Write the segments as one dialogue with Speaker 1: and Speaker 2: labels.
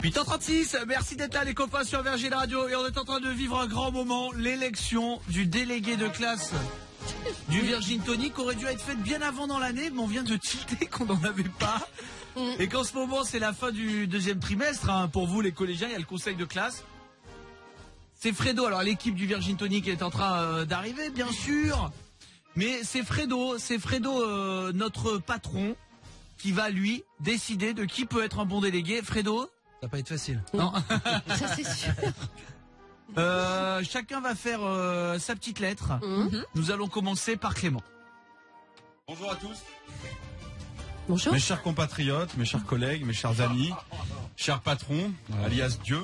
Speaker 1: 8h36, merci d'être là les copains sur Virgin Radio et on est en train de vivre un grand moment, l'élection du délégué de classe du Virgin Tonic aurait dû être faite bien avant dans l'année, mais on vient de tilter qu'on n'en avait pas et qu'en ce moment c'est la fin du deuxième trimestre, hein, pour vous les collégiens, il y a le conseil de classe. C'est Fredo, alors l'équipe du Virgin Tonic est en train d'arriver bien sûr, mais c'est Fredo, notre patron qui va lui décider de qui peut être un bon délégué. Fredo,
Speaker 2: ça va pas être facile.
Speaker 1: Non.
Speaker 3: Ça c'est sûr.
Speaker 1: Chacun va faire sa petite lettre. Nous allons commencer par Clément.
Speaker 4: Bonjour à tous.
Speaker 3: Bonjour.
Speaker 4: Mes chers compatriotes, mes chers collègues, mes chers amis, chers patrons, alias Dieu.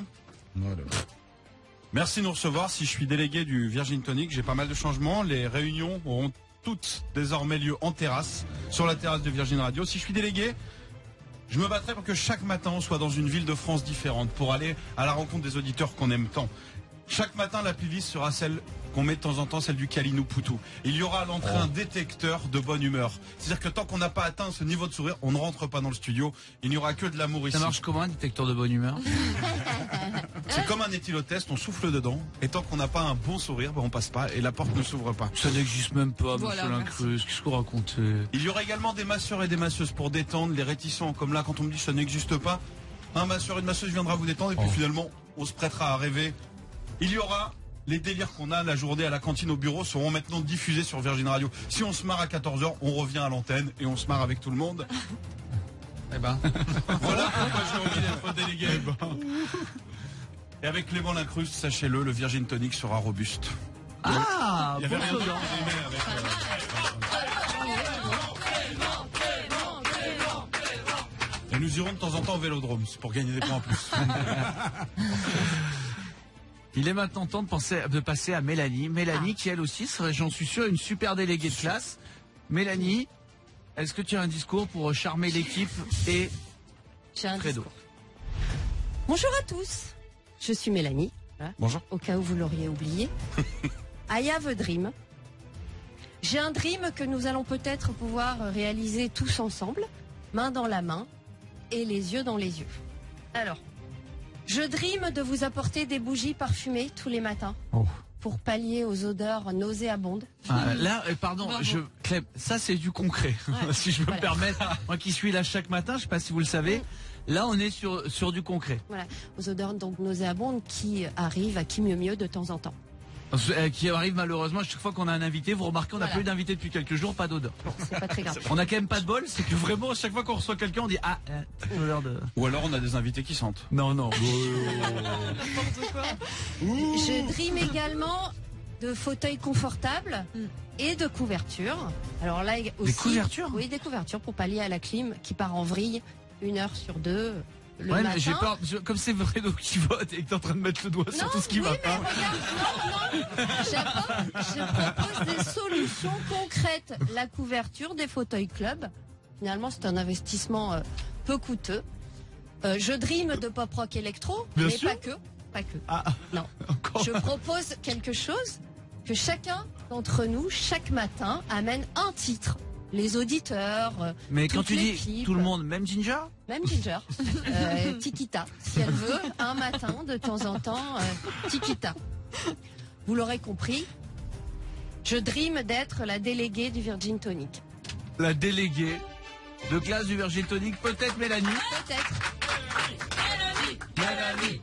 Speaker 4: Merci de nous recevoir. Si je suis délégué du Virgin Tonic, j'ai pas mal de changements. Les réunions auront toutes désormais lieu en terrasse, sur la terrasse de Virgin Radio. Si je suis délégué, je me battrai pour que chaque matin on soit dans une ville de France différente, pour aller à la rencontre des auditeurs qu'on aime tant. Chaque matin, la playlist sera celle qu'on met de temps en temps, celle du Kalinou Poutou. Il y aura à l'entrée un détecteur de bonne humeur. C'est-à-dire que tant qu'on n'a pas atteint ce niveau de sourire, on ne rentre pas dans le studio. Il n'y aura que de l'amour ici.
Speaker 1: Ça marche comment un détecteur de bonne humeur?
Speaker 4: C'est comme un éthylotest, on souffle dedans. Et tant qu'on n'a pas un bon sourire, on passe pas et la porte ne s'ouvre pas.
Speaker 1: Ça n'existe même pas,
Speaker 3: Voilà,
Speaker 1: monsieur Lincreuse. Qu'est-ce qu'on racontait?
Speaker 4: Il y aura également des masseurs et des masseuses pour détendre les réticents. Comme là, quand on me dit ça n'existe pas, un masseur et une masseuse viendra vous détendre et puis finalement, on se prêtera à rêver. Il y aura les délires qu'on a la journée à la cantine au bureau seront maintenant diffusés sur Virgin Radio. Si on se marre à 14h, on revient à l'antenne et on se marre avec tout le monde.
Speaker 2: Eh ben.
Speaker 4: Voilà pourquoi j'ai envie d'être délégué. Et avec Clément Lincruste, sachez-le, le Virgin Tonic sera robuste.
Speaker 1: Ah,
Speaker 4: Il y avait
Speaker 1: bon
Speaker 4: rien
Speaker 1: slogan.
Speaker 4: d'autre que j'aimais avec, Et nous irons de temps en temps au Vélodrome, c'est pour gagner des points en plus.
Speaker 1: Il est maintenant temps de passer à Mélanie. Mélanie qui elle aussi serait, j'en suis sûr, une super déléguée de classe. Mélanie, est-ce que tu as un discours pour charmer l'équipe et
Speaker 3: J'ai un
Speaker 1: Fredo?
Speaker 3: discours. Bonjour à tous. Je suis Mélanie. Voilà.
Speaker 4: Bonjour.
Speaker 3: Au cas où vous l'auriez oublié. I have a dream. J'ai un dream que nous allons peut-être pouvoir réaliser tous ensemble, main dans la main et les yeux dans les yeux. Alors, je dream de vous apporter des bougies parfumées tous les matins pour pallier aux odeurs nauséabondes.
Speaker 1: Ah, là, pardon, Clem, ça c'est du concret. Si je peux me permettre, moi qui suis là chaque matin, je sais pas si vous le savez, là on est sur du concret.
Speaker 3: Voilà, aux odeurs donc nauséabondes qui arrivent à qui mieux de temps en temps.
Speaker 1: Qui arrive malheureusement à chaque fois qu'on a un invité. Vous remarquez, on n'a pas eu d'invité depuis quelques jours, pas d'odeur.
Speaker 3: Bon, c'est pas très grave.
Speaker 1: On a quand même pas de bol, c'est que vraiment à chaque fois qu'on reçoit quelqu'un, on dit odeur de.
Speaker 4: Ou alors on a des invités qui sentent.
Speaker 1: Non.
Speaker 3: Je dream également de fauteuils confortables et de couvertures. Alors là aussi,
Speaker 1: Des couvertures?
Speaker 3: Oui, des couvertures pour pallier à la clim qui part en vrille 1 heure sur 2 le
Speaker 1: Ouais,
Speaker 3: matin.
Speaker 1: mais j'ai peur, comme c'est Fredo qui vote et que t'es en train de mettre le doigt sur tout ce qui va
Speaker 3: mais
Speaker 1: pas.
Speaker 3: regarde, je propose des solutions concrètes. La couverture des fauteuils club. Finalement, c'est un investissement peu coûteux. Je dream de pop rock électro,
Speaker 1: Bien
Speaker 3: mais
Speaker 1: sûr.
Speaker 3: pas que.
Speaker 1: Ah,
Speaker 3: Non.
Speaker 1: encore.
Speaker 3: Je propose quelque chose que chacun d'entre nous, chaque matin, amène un titre. Les auditeurs,
Speaker 1: Mais quand
Speaker 3: toute
Speaker 1: tu dis
Speaker 3: l'équipe,
Speaker 1: tout le monde, même Ginger?
Speaker 3: même Ginger, Tikita, si elle veut, un matin, de temps en temps, Tikita. Vous l'aurez compris, je dream d'être la déléguée du Virgin Tonic.
Speaker 1: La déléguée de classe du Virgin Tonic, peut-être Mélanie.
Speaker 3: Peut-être.
Speaker 1: Mélanie.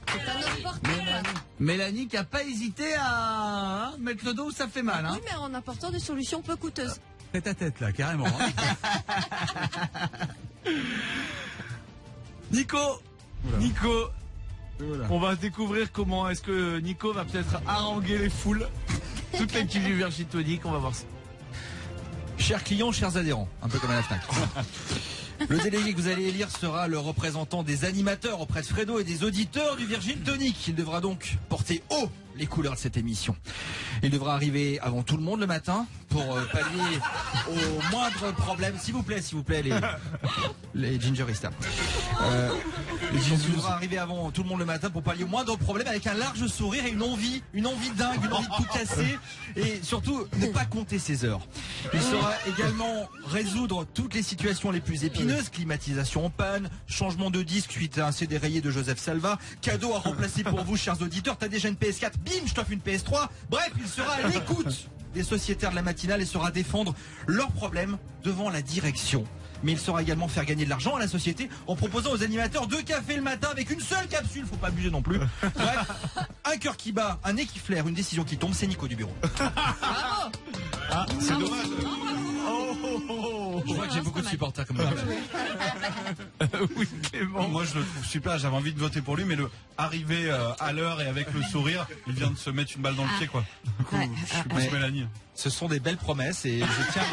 Speaker 3: C'est un autre portrait.
Speaker 1: Mélanie qui a pas hésité à mettre le dos où ça fait mal. Hein.
Speaker 3: Oui, mais en apportant des solutions peu coûteuses.
Speaker 2: Tête à tête là, carrément.
Speaker 1: Nico, on va découvrir comment est-ce que Nico va peut-être haranguer les foules. Toute l'équipe du Virgin Tonic, on va voir ça.
Speaker 2: Chers clients, chers adhérents, un peu comme à la FNAC. Le délégué que vous allez élire sera le représentant des animateurs auprès de Fredo et des auditeurs du Virgin Tonic. Il devra donc porter haut les couleurs de cette émission. Il devra arriver avant tout le monde le matin pour pallier au moindre problème. S'il vous plaît, les gingeristas. Il devra arriver avant tout le monde le matin pour pallier au moindre problème avec un large sourire et une envie dingue, une envie de tout casser et surtout ne pas compter ses heures. Il saura également résoudre toutes les situations les plus épineuses, climatisation en panne, changement de disque suite à un CD rayé de Joseph Salva, cadeau à remplacer pour vous chers auditeurs, t'as déjà une PS4, bim, je t'offre une PS3. Bref, il sera à l'écoute des sociétaires de la matinale et saura défendre leurs problèmes devant la direction. Mais il saura également faire gagner de l'argent à la société en proposant aux animateurs 2 cafés le matin avec une seule capsule, faut pas abuser non plus. Bref, un cœur qui bat, un nez qui flaire, une décision qui tombe, c'est Nico du bureau.
Speaker 4: C'est dommage.
Speaker 2: Je vois que j'ai beaucoup de supporters comme ça.
Speaker 1: Oui, Clément.
Speaker 4: Moi, je le trouve super. J'avais envie de voter pour lui, mais arriver à l'heure et avec le sourire, il vient de se mettre une balle dans le pied, quoi. Du coup, je suis plus Mélanie.
Speaker 2: Ce sont des belles promesses et je tiens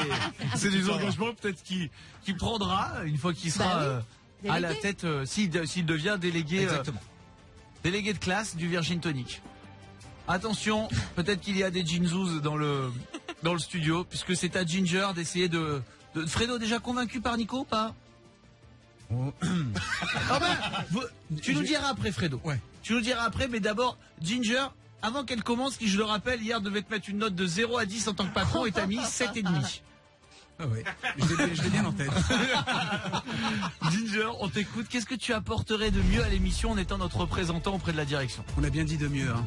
Speaker 1: C'est des engagements peut-être qu'il prendra une fois qu'il sera à la tête, s'il devient délégué, délégué de classe du Virgin Tonic. Attention, peut-être qu'il y a des ginzouz dans le studio, puisque c'est à Ginger d'essayer de... Fredo, déjà convaincu par Nico ou pas? Tu nous diras après, Fredo.
Speaker 2: Ouais.
Speaker 1: Tu nous diras après, mais d'abord, Ginger, avant qu'elle commence, qui je le rappelle, hier devait te mettre une note de 0 à 10 en tant que patron et t'as mis 7,5.
Speaker 5: Ah ouais, je l'ai bien en tête.
Speaker 1: Ginger, on t'écoute. Qu'est-ce que tu apporterais de mieux à l'émission en étant notre représentant auprès de la direction?
Speaker 5: On a bien dit de mieux, hein.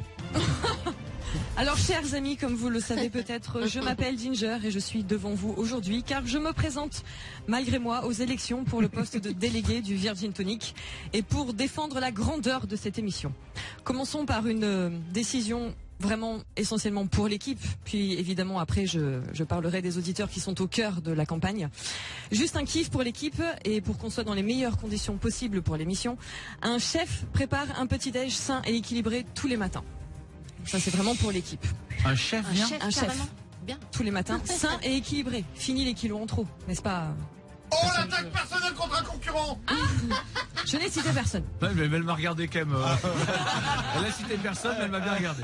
Speaker 6: Alors, chers amis, comme vous le savez peut-être, je m'appelle Ginger et je suis devant vous aujourd'hui car je me présente, malgré moi, aux élections pour le poste de délégué du Virgin Tonic et pour défendre la grandeur de cette émission. Commençons par une décision vraiment essentiellement pour l'équipe, puis évidemment après je parlerai des auditeurs qui sont au cœur de la campagne. Juste un kiff pour l'équipe et pour qu'on soit dans les meilleures conditions possibles pour l'émission, un chef prépare un petit-déj sain et équilibré tous les matins. Ça c'est vraiment pour l'équipe.
Speaker 1: Un chef vient?
Speaker 6: Un chef.
Speaker 3: Bien.
Speaker 6: Tous les matins, sain et équilibré. Fini les kilos en trop, n'est-ce pas?
Speaker 4: Oh, l'attaque personnelle contre un concurrent!
Speaker 6: Je n'ai cité personne.
Speaker 1: Ouais, mais elle m'a regardé quand même. Elle a cité personne, mais elle m'a bien regardé.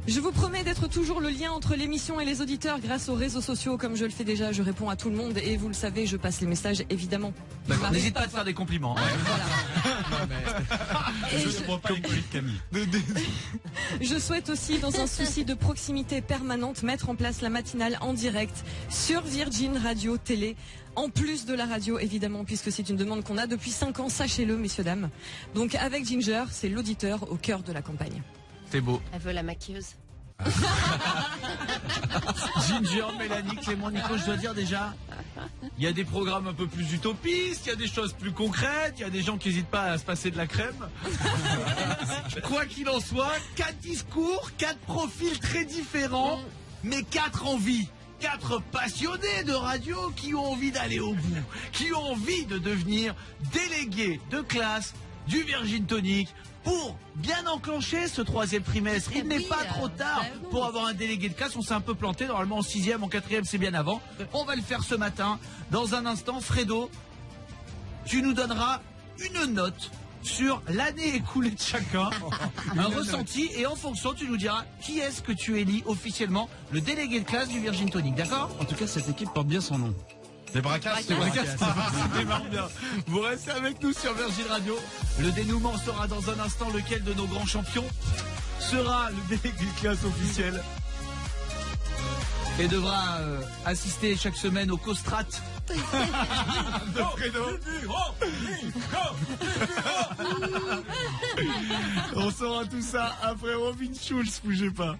Speaker 6: Je vous promets d'être toujours le lien entre l'émission et les auditeurs grâce aux réseaux sociaux. Comme je le fais déjà, je réponds à tout le monde et vous le savez, je passe les messages évidemment.
Speaker 1: D'accord. N'hésite pas à te faire des compliments.
Speaker 6: Et
Speaker 4: Je ne vois pas les colis de Camille.
Speaker 6: je souhaite aussi, dans un souci de proximité permanente, mettre en place la matinale en direct sur Virgin Radio Télé. En plus de la radio, évidemment, puisque c'est une demande qu'on a depuis 5 ans, sachez-le, messieurs, dames. Donc avec Ginger, c'est l'auditeur au cœur de la campagne.
Speaker 1: C'est beau.
Speaker 3: Elle veut la maquilleuse.
Speaker 1: Ginger, Mélanie, Clément, Nico, je dois dire déjà, il y a des programmes un peu plus utopistes, il y a des choses plus concrètes, il y a des gens qui n'hésitent pas à se passer de la crème. Quoi qu'il en soit, 4 discours, 4 profils très différents, mais 4 envies. 4 passionnés de radio qui ont envie d'aller au bout, qui ont envie de devenir délégués de classe du Virgin Tonic pour bien enclencher ce 3e trimestre. Il n'est pas trop tard pour avoir un délégué de classe. On s'est un peu planté, normalement en 6e, en 4e, c'est bien avant. On va le faire ce matin. Dans un instant, Fredo, tu nous donneras une note sur l'année écoulée de chacun, un ressenti, et en fonction tu nous diras qui est-ce que tu élis officiellement le délégué de classe du Virgin Tonic, d'accord?
Speaker 5: En tout cas, cette équipe porte bien son nom.
Speaker 4: Les bracasses,
Speaker 1: Ça démarre bien. Vous restez avec nous sur Virgin Radio. Le dénouement sera dans un instant. Lequel de nos grands champions sera le délégué de classe officiel et devra assister chaque semaine au Costrat de Fredo. On saura tout ça après Robin Schulz, bougez pas.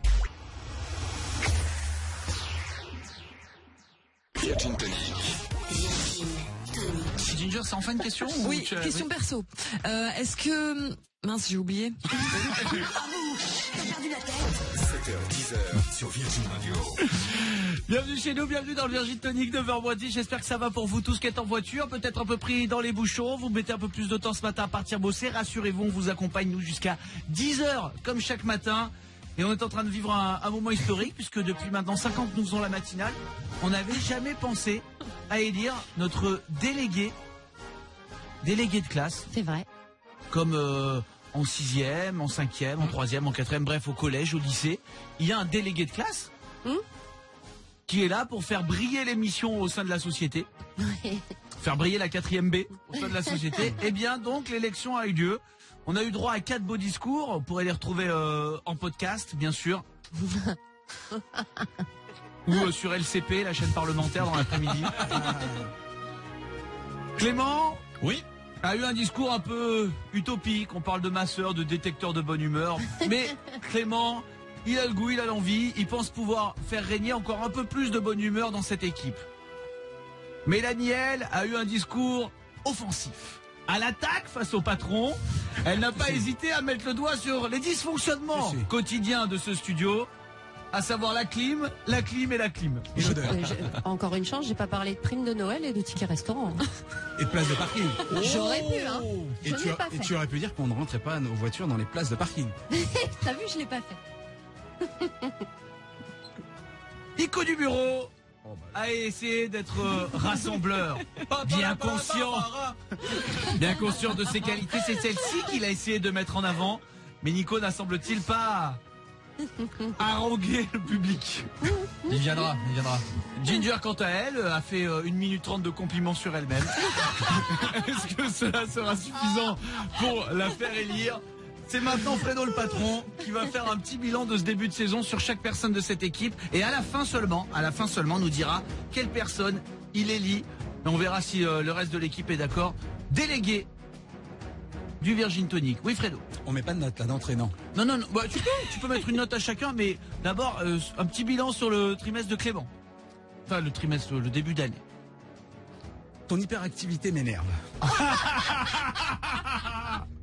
Speaker 7: Virgin Tonic.
Speaker 1: Ginger, c'est enfin une question?
Speaker 6: Oui, question perso. Est-ce que... Mince, j'ai oublié.
Speaker 7: 7h, 10h sur Virgin Radio.
Speaker 1: Bienvenue chez nous, bienvenue dans le Virgin Tonic, 9h10. J'espère que ça va pour vous tous qui êtes en voiture, peut-être un peu pris dans les bouchons. Vous mettez un peu plus de temps ce matin à partir bosser. Rassurez-vous, on vous accompagne nous jusqu'à 10h comme chaque matin. Et on est en train de vivre un moment historique puisque depuis maintenant 5 ans que nous faisons la matinale, on n'avait jamais pensé à élire notre délégué de classe.
Speaker 3: C'est vrai.
Speaker 1: Comme en 6e, en 5e, en 3e, en 4e, bref, au collège, au lycée, il y a un délégué de classe qui est là pour faire briller l'émission au sein de la société. Faire briller la 4e B au sein de la société. Et bien donc l'élection a eu lieu. On a eu droit à 4 beaux discours. On pourrait les retrouver en podcast, bien sûr. Ou sur LCP, la chaîne parlementaire, dans l'après-midi. Clément a eu un discours un peu utopique. On parle de masseur, de détecteur de bonne humeur. Mais Clément, il a le goût, il a l'envie. Il pense pouvoir faire régner encore un peu plus de bonne humeur dans cette équipe. Mélanie, elle, a eu un discours offensif. À l'attaque face au patron, elle n'a pas hésité à mettre le doigt sur les dysfonctionnements quotidiens de ce studio, à savoir la clim et la clim.
Speaker 3: Encore une chance, j'ai pas parlé de prime de Noël et de tickets restaurant.
Speaker 5: Et de places de parking.
Speaker 3: J'aurais pu, hein.
Speaker 5: Et
Speaker 3: Je ne l'ai pas fait.
Speaker 5: tu aurais pu dire qu'on ne rentrait pas nos voitures dans les places de parking.
Speaker 3: T'as vu, je l'ai pas fait.
Speaker 1: Nico du bureau a essayé d'être rassembleur, bien conscient de ses qualités. C'est celle-ci qu'il a essayé de mettre en avant. Mais Nico n'a semble-t-il pas harangué le public.
Speaker 2: Il viendra.
Speaker 1: Ginger, quant à elle, a fait 1 minute 30 de compliments sur elle-même. Est-ce que cela sera suffisant pour la faire élire? C'est maintenant Fredo le patron qui va faire un petit bilan de ce début de saison sur chaque personne de cette équipe. Et à la fin seulement, nous dira quelle personne il élit. Et on verra si le reste de l'équipe est d'accord. Délégué du Virgin Tonic. Oui, Fredo.
Speaker 5: On met pas de note là d'entrée, non.
Speaker 1: Non. Bah, tu peux mettre une note à chacun, mais d'abord, un petit bilan sur le trimestre de Clément. Enfin, le début d'année.
Speaker 5: Ton hyperactivité m'énerve.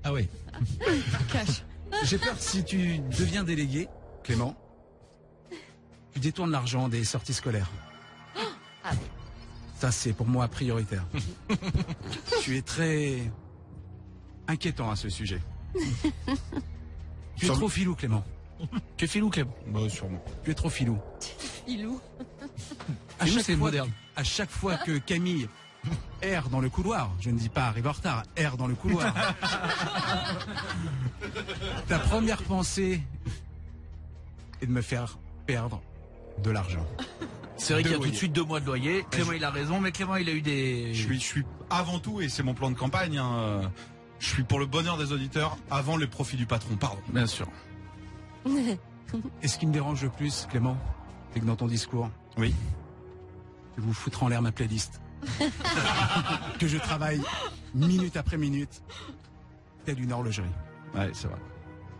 Speaker 5: Ah oui.
Speaker 6: Cache.
Speaker 5: J'ai peur que si tu deviens délégué, Clément, tu détournes l'argent des sorties scolaires. Ça, c'est pour moi prioritaire. Tu es très inquiétant à ce sujet. Tu es trop filou, Clément.
Speaker 1: Tu es filou, Clément?
Speaker 4: Bah, sûrement.
Speaker 5: Tu es trop filou.
Speaker 3: Filou.
Speaker 5: À chaque fois que Camille erre dans le couloir, je ne dis pas arrive en retard, erre dans le couloir. Ta première pensée est de me faire perdre de l'argent.
Speaker 1: C'est vrai qu'il y a tout
Speaker 5: loyer.
Speaker 1: de suite 2 mois de loyer. Clément, il a raison, mais Clément, il a eu des...
Speaker 4: Je suis avant tout, et c'est mon plan de campagne, hein, je suis pour le bonheur des auditeurs avant les profits du patron, pardon.
Speaker 1: Bien sûr.
Speaker 5: Et ce qui me dérange le plus, Clément, c'est que dans ton discours,
Speaker 4: Oui.
Speaker 5: tu vous foutre en l'air ma playlist. Que je travaille minute après minute, telle une horlogerie.
Speaker 4: Ouais, c'est vrai.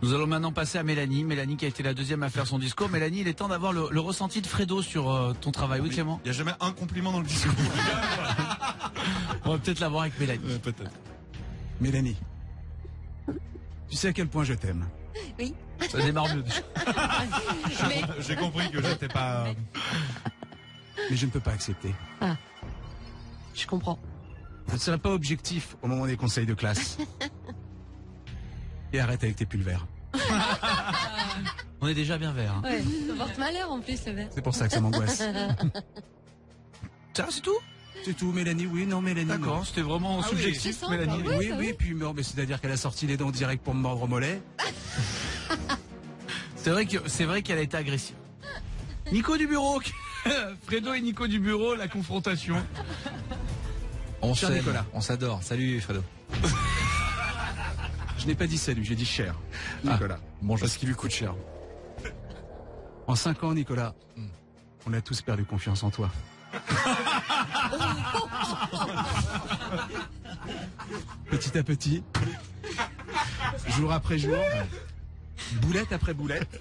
Speaker 1: Nous allons maintenant passer à Mélanie. Mélanie qui a été la deuxième à faire son discours. Mélanie, il est temps d'avoir le ressenti de Fredo sur ton travail. Oui, Clément?
Speaker 4: Il n'y a jamais un compliment dans le discours.
Speaker 1: On va peut-être l'avoir avec Mélanie.
Speaker 4: Peut-être.
Speaker 5: Mélanie, tu sais à quel point je t'aime.
Speaker 3: Oui.
Speaker 1: Ça démarre mieux.
Speaker 3: Mais
Speaker 4: J'ai compris que j'étais pas...
Speaker 5: Mais je ne peux pas accepter.
Speaker 3: je comprends.
Speaker 5: Je ne serai pas objectif au moment des conseils de classe. Et arrête avec tes pulls verts.
Speaker 1: On est déjà bien vert. Hein.
Speaker 3: Ouais, ça porte malheur en plus le verre.
Speaker 5: C'est pour ça que ça m'angoisse.
Speaker 1: Ça, c'est tout?
Speaker 5: C'est tout, Mélanie, oui, non, Mélanie. non.
Speaker 1: D'accord, c'était vraiment
Speaker 5: Ah
Speaker 1: subjectif,
Speaker 3: oui. C'est ça,
Speaker 1: Mélanie.
Speaker 3: bah
Speaker 5: Oui,
Speaker 3: bah
Speaker 5: oui,
Speaker 3: oui.
Speaker 5: puis c'est-à-dire qu'elle a sorti les dents direct pour me mordre au mollet.
Speaker 1: C'est vrai qu'elle a été agressive. Nico du bureau. Fredo et Nico du bureau, la confrontation.
Speaker 2: On
Speaker 5: Cher
Speaker 2: s'aime,
Speaker 5: Nicolas.
Speaker 2: on s'adore. Salut Fredo.
Speaker 5: Je n'ai pas dit salut, j'ai dit cher, Nicolas.
Speaker 2: Bonjour.
Speaker 5: Parce qu'il lui coûte cher. En 5 ans, Nicolas, on a tous perdu confiance en toi. Petit à petit, jour après jour, boulette après boulette,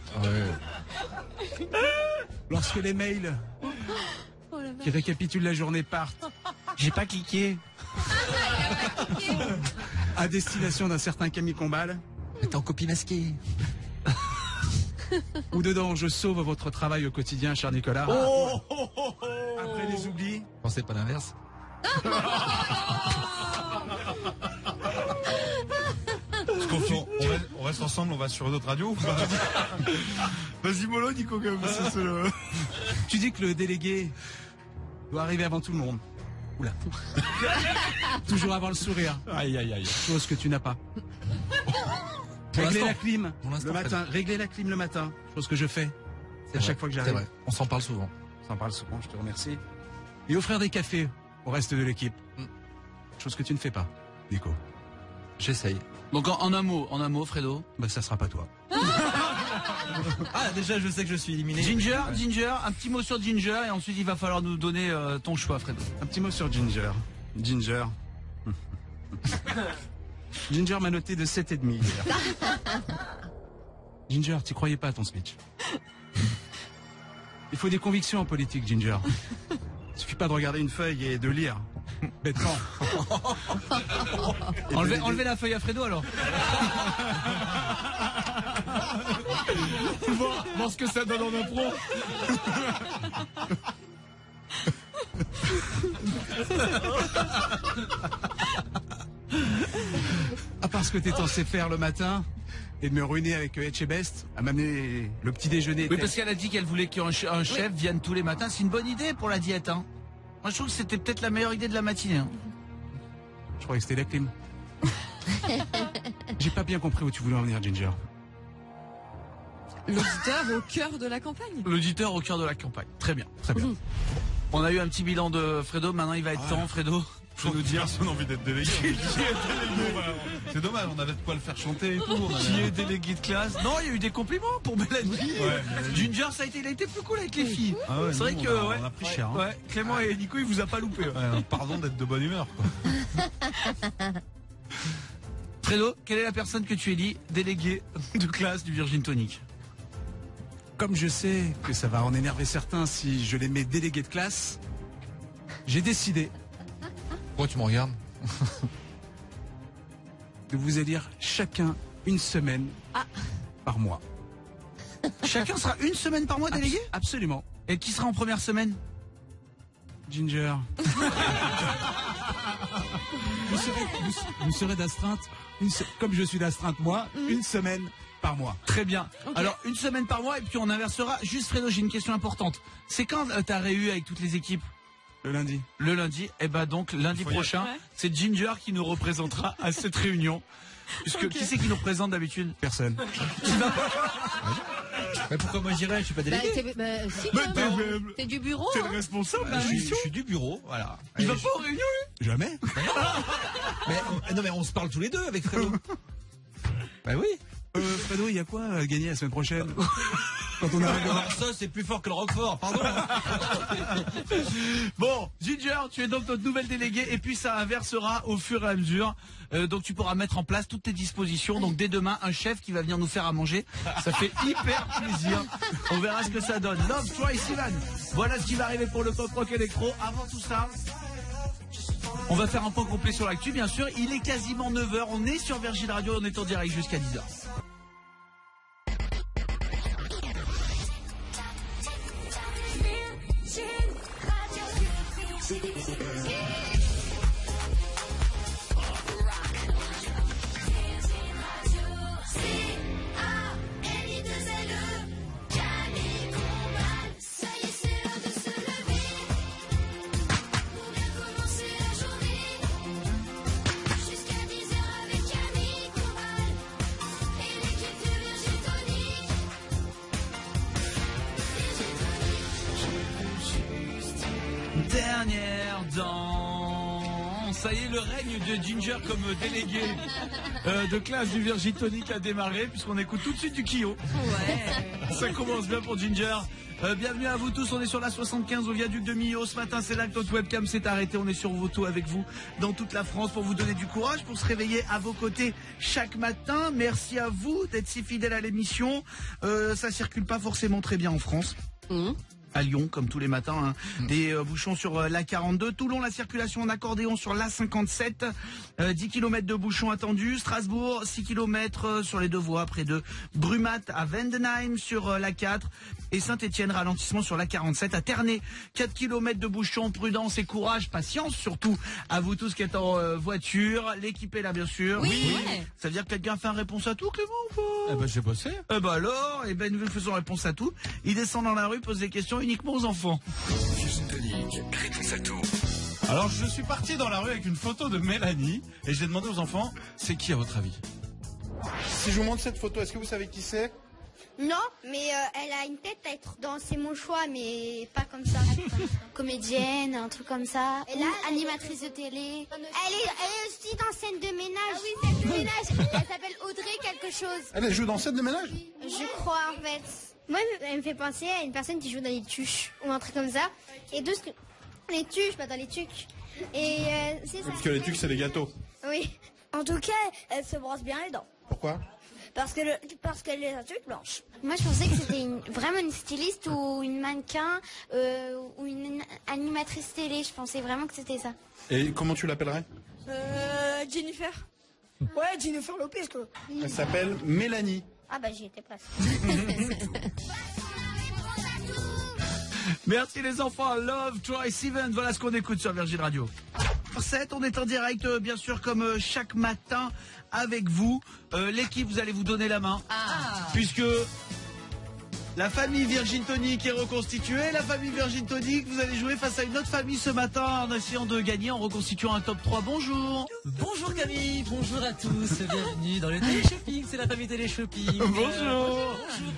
Speaker 5: lorsque les mails
Speaker 3: Oh la
Speaker 5: qui récapitulent la journée partent
Speaker 1: J'ai pas cliqué.
Speaker 5: à destination d'un certain Camille Combal,
Speaker 2: T'es en copie masquée.
Speaker 5: où dedans je sauve votre travail au quotidien, cher Nicolas. Après les oublis,
Speaker 2: Pensez pas l'inverse.
Speaker 4: Est-ce qu'on fait- on reste ensemble, on va sur d'autres radios ou pas? Vas-y, mollo, Nico, quand même. c'est le...
Speaker 5: tu dis que le délégué doit arriver avant tout le monde. Oula. Toujours avoir le sourire,
Speaker 4: Aïe, aïe, aïe.
Speaker 5: chose que tu n'as pas. Régler
Speaker 2: l'instant.
Speaker 5: la clim
Speaker 2: Pour l'instant,
Speaker 5: le matin. Régler la clim le matin. Chose que je fais.
Speaker 2: C'est
Speaker 5: À
Speaker 2: vrai,
Speaker 5: chaque fois que
Speaker 2: c'est
Speaker 5: j'arrive.
Speaker 2: vrai. On s'en parle souvent.
Speaker 5: Ça en parle souvent, je te remercie. Et offrir des cafés au reste de l'équipe. Chose que tu ne fais pas, Nico.
Speaker 2: J'essaye.
Speaker 1: Donc en un mot, Fredo.
Speaker 5: Bah ça sera pas toi.
Speaker 2: Ah, déjà, je sais que je suis éliminé.
Speaker 1: Ginger, un petit mot sur Ginger et ensuite il va falloir nous donner ton choix, Fredo.
Speaker 5: Un petit mot sur Ginger. Ginger. Ginger m'a noté de 7,5 hier. Ginger, tu croyais pas à ton speech. Il faut des convictions en politique, Ginger. Il suffit pas de regarder une feuille et de lire. Bêtement.
Speaker 1: Enlevez la feuille à Fredo alors.
Speaker 4: Voir ce que ça donne en impro.
Speaker 5: À part ce que t'es censé faire le matin et de me ruiner avec Etchebest, à m'amener le petit déjeuner.
Speaker 1: Oui, parce qu'elle a dit qu'elle voulait qu'un chef vienne tous les matins. C'est une bonne idée pour la diète. Hein. Moi, je trouve que c'était peut-être la meilleure idée de la matinée. Hein.
Speaker 5: Je croyais que c'était la clim. J'ai pas bien compris où tu voulais en venir, Ginger.
Speaker 6: L'auditeur au cœur de la campagne.
Speaker 1: L'auditeur au cœur de la campagne. Très bien.
Speaker 5: Très bien.
Speaker 1: On a eu un petit bilan de Fredo. Maintenant, il va être temps, Fredo.
Speaker 4: Faut nous dire si on a envie d'être délégué. C'est dommage, on avait de quoi le faire chanter et tout.
Speaker 1: Qui est délégué de classe? Non, il y a eu des compliments pour Mélanie.
Speaker 4: Ouais,
Speaker 1: Ginger, il a été plus cool avec les filles.
Speaker 4: Ah ouais,
Speaker 1: C'est vrai
Speaker 4: nous,
Speaker 1: que
Speaker 4: on a pris cher. Hein.
Speaker 1: Ouais, Clément et Nico, il vous a pas loupé.
Speaker 4: Ouais, pardon d'être de bonne humeur. Quoi.
Speaker 1: Fredo, quelle est la personne que tu élis délégué de classe du Virgin Tonic?
Speaker 5: Comme je sais que ça va en énerver certains si je les mets délégués de classe, j'ai décidé
Speaker 2: Pourquoi tu me regardes?
Speaker 5: de vous élire chacun une semaine par mois.
Speaker 1: Chacun sera une semaine par mois délégué?
Speaker 5: Absolument.
Speaker 1: Et qui sera en première semaine?
Speaker 5: Ginger. vous serez d'astreinte, comme je suis d'astreinte moi, une semaine par mois.
Speaker 1: Très bien.
Speaker 6: Ok.
Speaker 1: Alors, une semaine par mois et puis on inversera. Juste Fredo, j'ai une question importante. C'est quand t'as réu avec toutes les équipes?
Speaker 5: Le lundi.
Speaker 1: Le lundi. Et ben donc, lundi
Speaker 4: Faut y
Speaker 1: prochain,
Speaker 6: aller. Ouais.
Speaker 1: c'est Ginger qui nous représentera à cette réunion. Puisque qui c'est qui nous représente d'habitude?
Speaker 5: Personne.
Speaker 2: Mais pourquoi moi j'irais? Je suis pas
Speaker 3: Bah,
Speaker 2: délégué.
Speaker 3: si, quand même. T'es du bureau,
Speaker 1: T'es
Speaker 3: hein.
Speaker 1: le responsable de
Speaker 2: Bah,
Speaker 1: la
Speaker 2: je
Speaker 1: mission.
Speaker 2: suis du bureau, voilà.
Speaker 1: Il
Speaker 2: Et
Speaker 1: va
Speaker 2: je-
Speaker 1: pas aux réunions, lui?
Speaker 5: Jamais.
Speaker 2: non mais on se parle tous les deux avec Fredo. Bah oui.
Speaker 5: Fredo, il y a quoi à gagner la semaine prochaine? Quand on arrive.
Speaker 2: Alors ça c'est plus fort que le Roquefort, pardon.
Speaker 1: Bon, Ginger, tu es donc notre nouvelle déléguée et puis ça inversera au fur et à mesure. Donc tu pourras mettre en place toutes tes dispositions. Donc dès demain, un chef qui va venir nous faire à manger. Ça fait hyper plaisir. On verra ce que ça donne. Love, Twice, Ivan. Voilà ce qui va arriver pour le pop rock électro. Avant tout ça, on va faire un point complet sur l'actu, bien sûr. Il est quasiment 9h. On est sur Virgin Radio. On est en direct jusqu'à 10h. Dernière danse. Ça y est, le règne de Ginger comme délégué de classe du Virgin Tonic a démarré puisqu'on écoute tout de suite du Kyo.
Speaker 6: Ouais.
Speaker 1: Ça commence bien pour Ginger. Bienvenue à vous tous, on est sur la 75 au viaduc de Millau. Ce matin, c'est là que notre webcam s'est arrêtée. On est sur Voto avec vous dans toute la France pour vous donner du courage, pour se réveiller à vos côtés chaque matin. Merci à vous d'être si fidèles à l'émission. Ça circule pas forcément très bien en France. À Lyon, comme tous les matins, hein. Des bouchons sur la 42. Toulon, la circulation en accordéon sur la 57. 10 km de bouchons attendus. Strasbourg, 6 km sur les deux voies, près de Brumat à Vendenheim sur la 4. Et Saint-Etienne, ralentissement sur la 47. À Ternay, 4 km de bouchons. Prudence et courage, patience surtout à vous tous qui êtes en voiture. L'équipe est là, bien sûr.
Speaker 6: Oui.
Speaker 1: Ça veut dire que quelqu'un fait une réponse à tout, Clément, ou pas?
Speaker 2: Eh ben j'ai bossé.
Speaker 1: Alors, nous faisons réponse à tout. Il descend dans la rue, pose des questions uniquement aux enfants.
Speaker 7: Virgin Tonic, réponse à tout.
Speaker 4: Alors je suis parti dans la rue avec une photo de Mélanie et j'ai demandé aux enfants, c'est qui à votre avis? si je vous montre cette photo, est-ce que vous savez qui c'est?
Speaker 8: Non, mais elle a une tête à être dans C'est mon choix, mais pas comme ça. Comédienne, un truc comme ça. Et là, animatrice de télé. Elle est aussi dans Scène de ménage. Ah oui, Scène de ménage. Elle s'appelle Audrey quelque chose.
Speaker 4: Elle joue dans Scène de ménage?
Speaker 8: Je crois, en fait. Moi, elle me fait penser à une personne qui joue dans les tuches ou un truc comme ça. Et de ce que... Les tuches, pas dans les tuques. Et c'est ça.
Speaker 4: Parce que les tuques, c'est les gâteaux.
Speaker 8: Oui. En tout cas, elle se brosse bien les dents.
Speaker 4: Pourquoi?
Speaker 8: Parce qu'elle a toutes blanches. Moi, je pensais que c'était vraiment une styliste ou une mannequin ou une animatrice télé. Je pensais vraiment que c'était ça.
Speaker 4: Et comment tu l'appellerais?
Speaker 8: Jennifer. Ouais, Jennifer Lopez, quoi.
Speaker 4: Elle s'appelle Mélanie.
Speaker 8: Ah bah, j'y étais presque.
Speaker 1: Merci les enfants, Love, Troy Sivan, voilà ce qu'on écoute sur Virgin Radio. 7, on est en direct, bien sûr, comme chaque matin avec vous. L'équipe, vous allez vous donner la main. Puisque la famille Virgin Tonic est reconstituée. La famille Virgin Tonic, vous allez jouer face à une autre famille ce matin en essayant de gagner, en reconstituant un top 3. Bonjour.
Speaker 9: Bonjour Camille, bonjour à tous, bienvenue dans le Téléshopping, c'est la famille Téléshopping.
Speaker 1: Bonjour.
Speaker 9: Bonjour.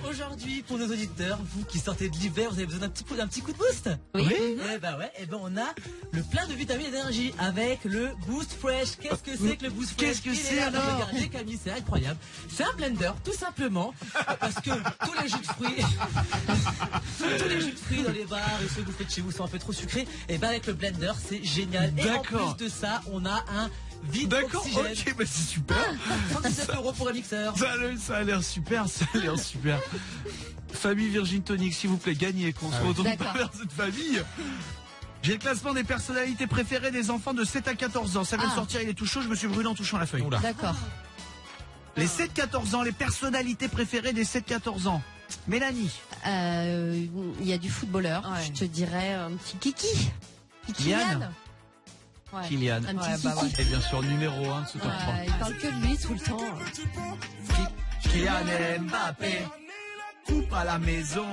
Speaker 9: Aujourd'hui, pour nos auditeurs, vous qui sortez de l'hiver, vous avez besoin d'un petit coup de boost?
Speaker 1: Oui.
Speaker 9: Eh ben on a le plein de vitamines et d'énergie avec le Boost Fresh. Qu'est-ce que c'est que le Boost Fresh?
Speaker 1: Qu'est-ce que c'est alors?
Speaker 9: Regardez Camille, c'est incroyable. C'est un blender, tout simplement, parce que tous les jus de fruits, dans les bars et ceux que vous faites chez vous sont un peu trop sucrés. Et ben avec le blender, c'est génial. Et en plus de ça, on a un vide oxygène.
Speaker 1: Ok, bah c'est super.
Speaker 9: 117 € pour un mixeur.
Speaker 1: Ça a l'air super, Famille Virgin Tonic, s'il vous plaît, gagnez, qu'on se retourne pas vers cette famille. J'ai le classement des personnalités préférées des enfants de 7 à 14 ans. Ça vient de sortir, il est tout chaud, je me suis brûlé en touchant la feuille.
Speaker 3: D'accord.
Speaker 1: Les 7-14 ans, les personnalités préférées des 7-14 ans. Mélanie.
Speaker 3: Il y a du footballeur.
Speaker 6: Ouais.
Speaker 3: Je te dirais un petit Kiki.
Speaker 1: Kylian.
Speaker 3: Ouais.
Speaker 1: Kylian.
Speaker 3: Un petit Kiki.
Speaker 1: Et bien sûr, numéro 1 de ce top 3.
Speaker 3: Il parle que de lui tout le temps.
Speaker 1: Kylian Mbappé. Coupe à la maison.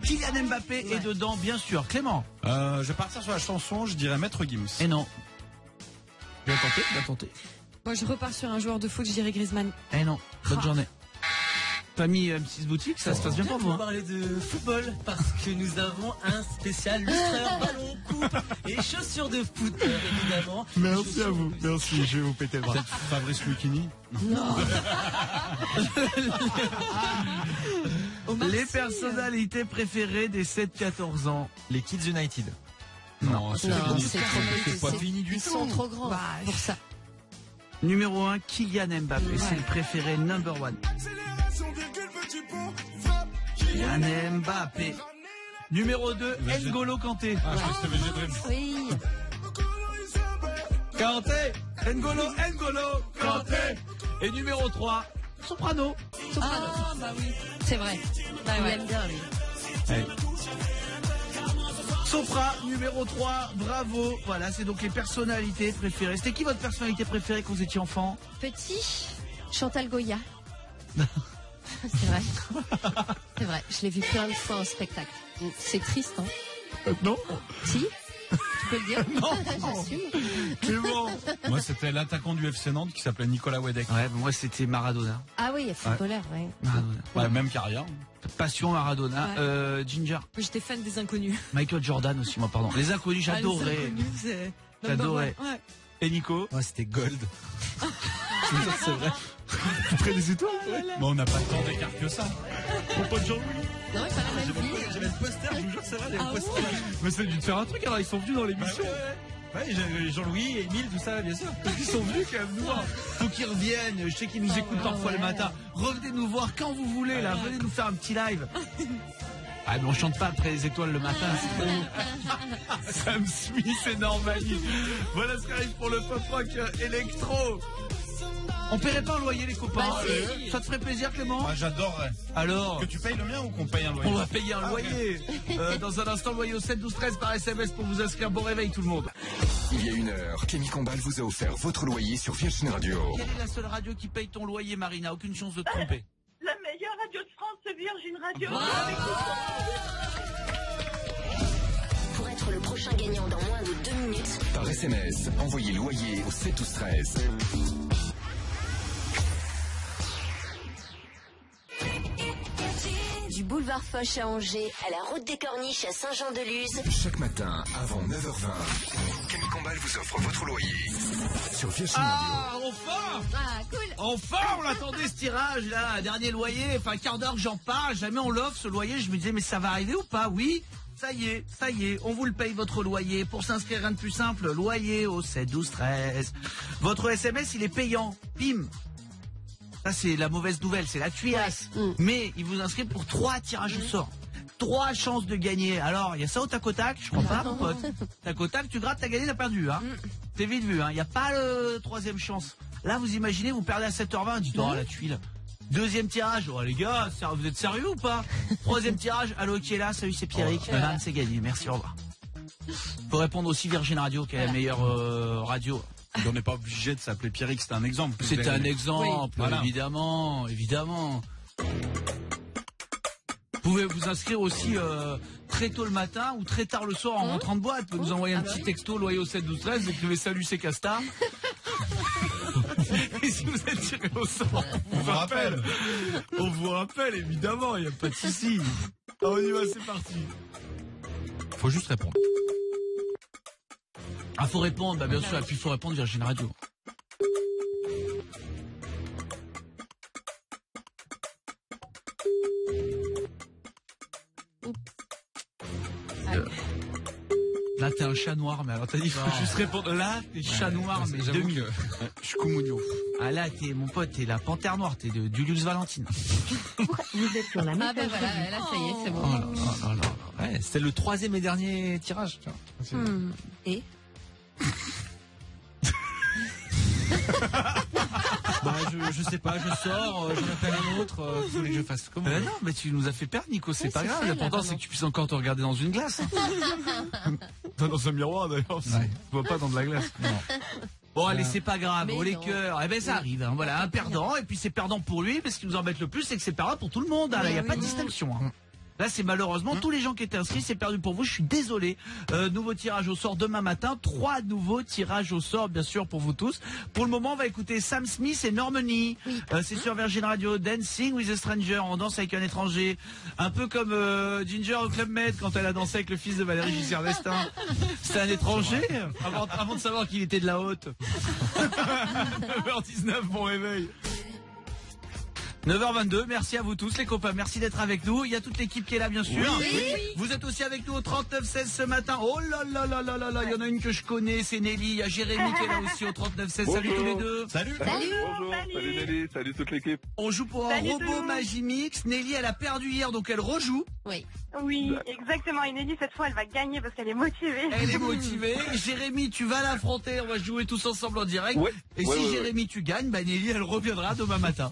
Speaker 1: Kylian Mbappé est dedans, bien sûr. Clément.
Speaker 4: Je vais partir sur la chanson, je dirais Maître Gims.
Speaker 1: Et non. Tu vas tenter.
Speaker 6: Moi, je repars sur un joueur de foot, je dirais Griezmann.
Speaker 1: Eh non. Bonne journée. Famille M6 Boutique, ça se passe bien pour vous.
Speaker 9: On va parler de football parce que nous avons un spécial lustreur, ballon, coupe et chaussures de foot, évidemment.
Speaker 4: Merci à vous. Merci, je vais vous péter le bras. Peut-être Fabrice Lucchini.
Speaker 3: Non.
Speaker 1: Les personnalités préférées des 7-14 ans.
Speaker 2: Les Kids United.
Speaker 4: Non, c'est
Speaker 3: Non,
Speaker 4: fini.
Speaker 3: c'est trop
Speaker 4: C'est pas fini du
Speaker 3: Ils
Speaker 4: tout.
Speaker 3: sont trop grands pour ça.
Speaker 1: Numéro 1, Kylian Mbappé. C'est le préféré number 1. Kylian Mbappé. Numéro 2, N'Golo Kanté.
Speaker 4: Ah, je pense que c'était VG Dream.
Speaker 3: Oui.
Speaker 1: Kanté. N'Golo Kanté. Et numéro 3, Soprano.
Speaker 6: Ah, bah oui.
Speaker 3: C'est vrai.
Speaker 6: Bah
Speaker 3: Il
Speaker 6: ouais.
Speaker 3: aime bien lui.
Speaker 1: Sopra, numéro 3, bravo. Voilà, c'est donc les personnalités préférées. C'était qui votre personnalité préférée quand vous étiez enfant?
Speaker 3: Petit, Chantal Goya. C'est vrai. C'est vrai. Je l'ai vu plein de fois en spectacle. C'est triste, hein?
Speaker 1: Non.
Speaker 3: Si? Tu peux le dire?
Speaker 1: Non.
Speaker 3: J'assume.
Speaker 1: Clément.
Speaker 4: Moi, c'était l'attaquant du FC Nantes qui s'appelait Nicolas Wedek.
Speaker 1: Ouais, moi c'était Maradona.
Speaker 3: Ah oui, footballeur, ouais.
Speaker 1: Maradona.
Speaker 4: Ouais, même carrière.
Speaker 1: Passion Maradona. Ginger.
Speaker 6: Moi, j'étais fan des inconnus.
Speaker 1: Michael Jordan aussi, moi, pardon. Les inconnus, j'adorais.
Speaker 6: Les inconnus, c'est
Speaker 1: J'adorais.
Speaker 6: number one. Ouais.
Speaker 1: Et Nico?
Speaker 2: Moi, c'était Gold.
Speaker 1: C'est vrai. Tu prends les étoiles?
Speaker 4: Mais on n'a pas tant d'écart que ça.
Speaker 1: Mon pote Jean-Louis.
Speaker 3: Non, il pas la même vie.
Speaker 2: J'avais le poster, je vous jure, c'est vrai, j'avais
Speaker 6: Ah
Speaker 2: le poster.
Speaker 1: Mais c'est dû te faire un truc, alors ils sont venus dans l'émission.
Speaker 2: Ouais, j'avais Jean-Louis, Émile, tout ça, bien sûr.
Speaker 1: Ils sont venus quand même nous voir. Faut qu'ils reviennent. Je sais qu'ils nous écoutent parfois le matin. Revenez nous voir quand vous voulez, là. Venez nous faire un petit live. Ah, mais on chante pas après les étoiles le matin. Sam Smith et Normani. Voilà ce qui arrive pour le pop rock électro. On paierait pas un loyer, les copains.
Speaker 3: Bah, si.
Speaker 1: Ça te ferait plaisir, Clément?
Speaker 4: Ah, j'adorerais.
Speaker 1: Alors?
Speaker 4: Que tu payes le mien ou qu'on paye un loyer?
Speaker 1: On va payer un loyer. Dans un instant, loyer au 7 12 13 par SMS pour vous inscrire. Bon réveil, tout le monde.
Speaker 7: Il y a une heure, Camille Combal vous a offert votre loyer sur Virgin Radio.
Speaker 1: Quelle est la seule radio qui paye ton loyer, Marina? Aucune chance de te tromper.
Speaker 10: La meilleure radio de France, c'est Virgin Radio.
Speaker 11: Pour être le prochain gagnant dans moins de 2 minutes,
Speaker 7: Par SMS, envoyez loyer au 7 12 13.
Speaker 11: boulevard Foch à Angers, à la route des Corniches à Saint-Jean-de-Luz.
Speaker 7: Chaque matin, avant 9h20, Camille Combal vous offre votre loyer sur Virgin Radio.
Speaker 1: Ah, enfin!
Speaker 3: Ah, cool.
Speaker 1: Enfin, on l'attendait ce tirage là, dernier loyer, enfin un quart d'heure que j'en parle, jamais on l'offre ce loyer, je me disais mais ça va arriver ou pas? Oui, ça y est, on vous le paye votre loyer. Pour s'inscrire, rien de plus simple, loyer au 7 12 13. Votre SMS il est payant, bim. Ça c'est la mauvaise nouvelle, c'est la tuillasse.
Speaker 3: Ouais.
Speaker 1: Mais il vous inscrit pour 3 tirages au sort. 3 chances de gagner. Alors, il y a ça au tac au tac, je crois pas, mon pote. Tac au tac, tu grattes, t'as gagné, t'as perdu, hein. C'est vite vu, hein. Il n'y a pas le 3e chance. Là, vous imaginez, vous perdez à 7h20, dites, oh, la tuile. 2e tirage, oh les gars, vous êtes sérieux ou pas? 3e tirage, allô qui est là, salut c'est Pierrick, bam, c'est gagné, merci, au revoir. Faut répondre aussi Virgin Radio, qui est la meilleure radio.
Speaker 4: On n'est pas obligé de s'appeler Pierrick, c'est un exemple.
Speaker 1: C'est un exemple,
Speaker 6: Oui.
Speaker 4: Voilà.
Speaker 1: évidemment. Vous pouvez vous inscrire aussi très tôt le matin ou très tard le soir en rentrant de boîte. Vous pouvez nous envoyer un petit texto, loyer au 7 12 13, vous écrivez salut c'est Castar. Et si vous êtes tiré au sort, on vous rappelle. On vous rappelle, évidemment, il n'y a pas de souci. Ah, on y va, c'est parti.
Speaker 2: Faut juste répondre.
Speaker 1: Ah, faut répondre, bah bien sûr, et puis il faut répondre Virgin Radio. Là, t'es un chat noir, mais alors t'as dit, faut juste répondre. Là, t'es chat noir, mais
Speaker 2: j'avoue
Speaker 1: 2000.
Speaker 2: que je suis Koumounio.
Speaker 1: Ah là, t'es, mon pote, t'es la panthère noire, t'es de Julius Valentine.
Speaker 12: Vous êtes sur la
Speaker 3: Ah ben voilà, là ça y est, c'est bon.
Speaker 1: Oh là.
Speaker 2: Ouais, c'était le 3e et dernier tirage. Tu vois.
Speaker 3: Et
Speaker 2: Bah, je sais pas, je sors, j'en appelle un autre, vous voulez que je fasse comment?
Speaker 1: Non, mais tu nous as fait perdre, Nico, c'est
Speaker 3: Oui,
Speaker 1: pas
Speaker 3: c'est
Speaker 1: grave.
Speaker 3: ça, là,
Speaker 1: L'important, c'est
Speaker 3: vraiment.
Speaker 1: que tu puisses encore te regarder dans une glace. Pas dans un miroir, d'ailleurs. Tu vois pas dans de la glace. Bon, allez, c'est pas grave.
Speaker 3: Mais
Speaker 1: Oh, les
Speaker 3: non.
Speaker 1: cœurs. Eh ben, ça arrive, hein. Voilà, un perdant. Et puis, c'est perdant pour lui. Mais ce qui nous embête le plus, c'est que c'est perdant pour tout le monde. Il n'y a pas de distinction, hein. Là, c'est malheureusement tous les gens qui étaient inscrits, c'est perdu pour vous. Je suis désolé. Nouveau tirage au sort demain matin. 3 nouveaux tirages au sort, bien sûr, pour vous tous. Pour le moment, on va écouter Sam Smith et Normani. C'est sur Virgin Radio. Dancing with a Stranger. On danse avec un étranger. Un peu comme Ginger au Club Med quand elle a dansé avec le fils de Valérie Giscard d'Estaing. C'était un étranger avant de savoir qu'il était de la haute. 9h19, bon réveil. 9h22, merci à vous tous les copains, merci d'être avec nous. Il y a toute l'équipe qui est là bien sûr. Vous êtes aussi avec nous au 3916 ce matin. Oh là là là là là là, il y en a une que je connais, c'est Nelly. Il y a Jérémy qui est là aussi au 3916. Salut tous les deux.
Speaker 4: Salut.
Speaker 12: Bonjour, salut Nelly, salut toute l'équipe.
Speaker 1: On joue pour un robot Magimix. Nelly, elle a perdu hier donc elle rejoue.
Speaker 10: Oui, exactement. Et Nelly, cette fois, elle va gagner parce qu'elle est motivée.
Speaker 1: Elle est motivée. Jérémy, tu vas l'affronter, on va jouer tous ensemble en direct. Et si Jérémy tu gagnes, bah Nelly elle reviendra demain matin.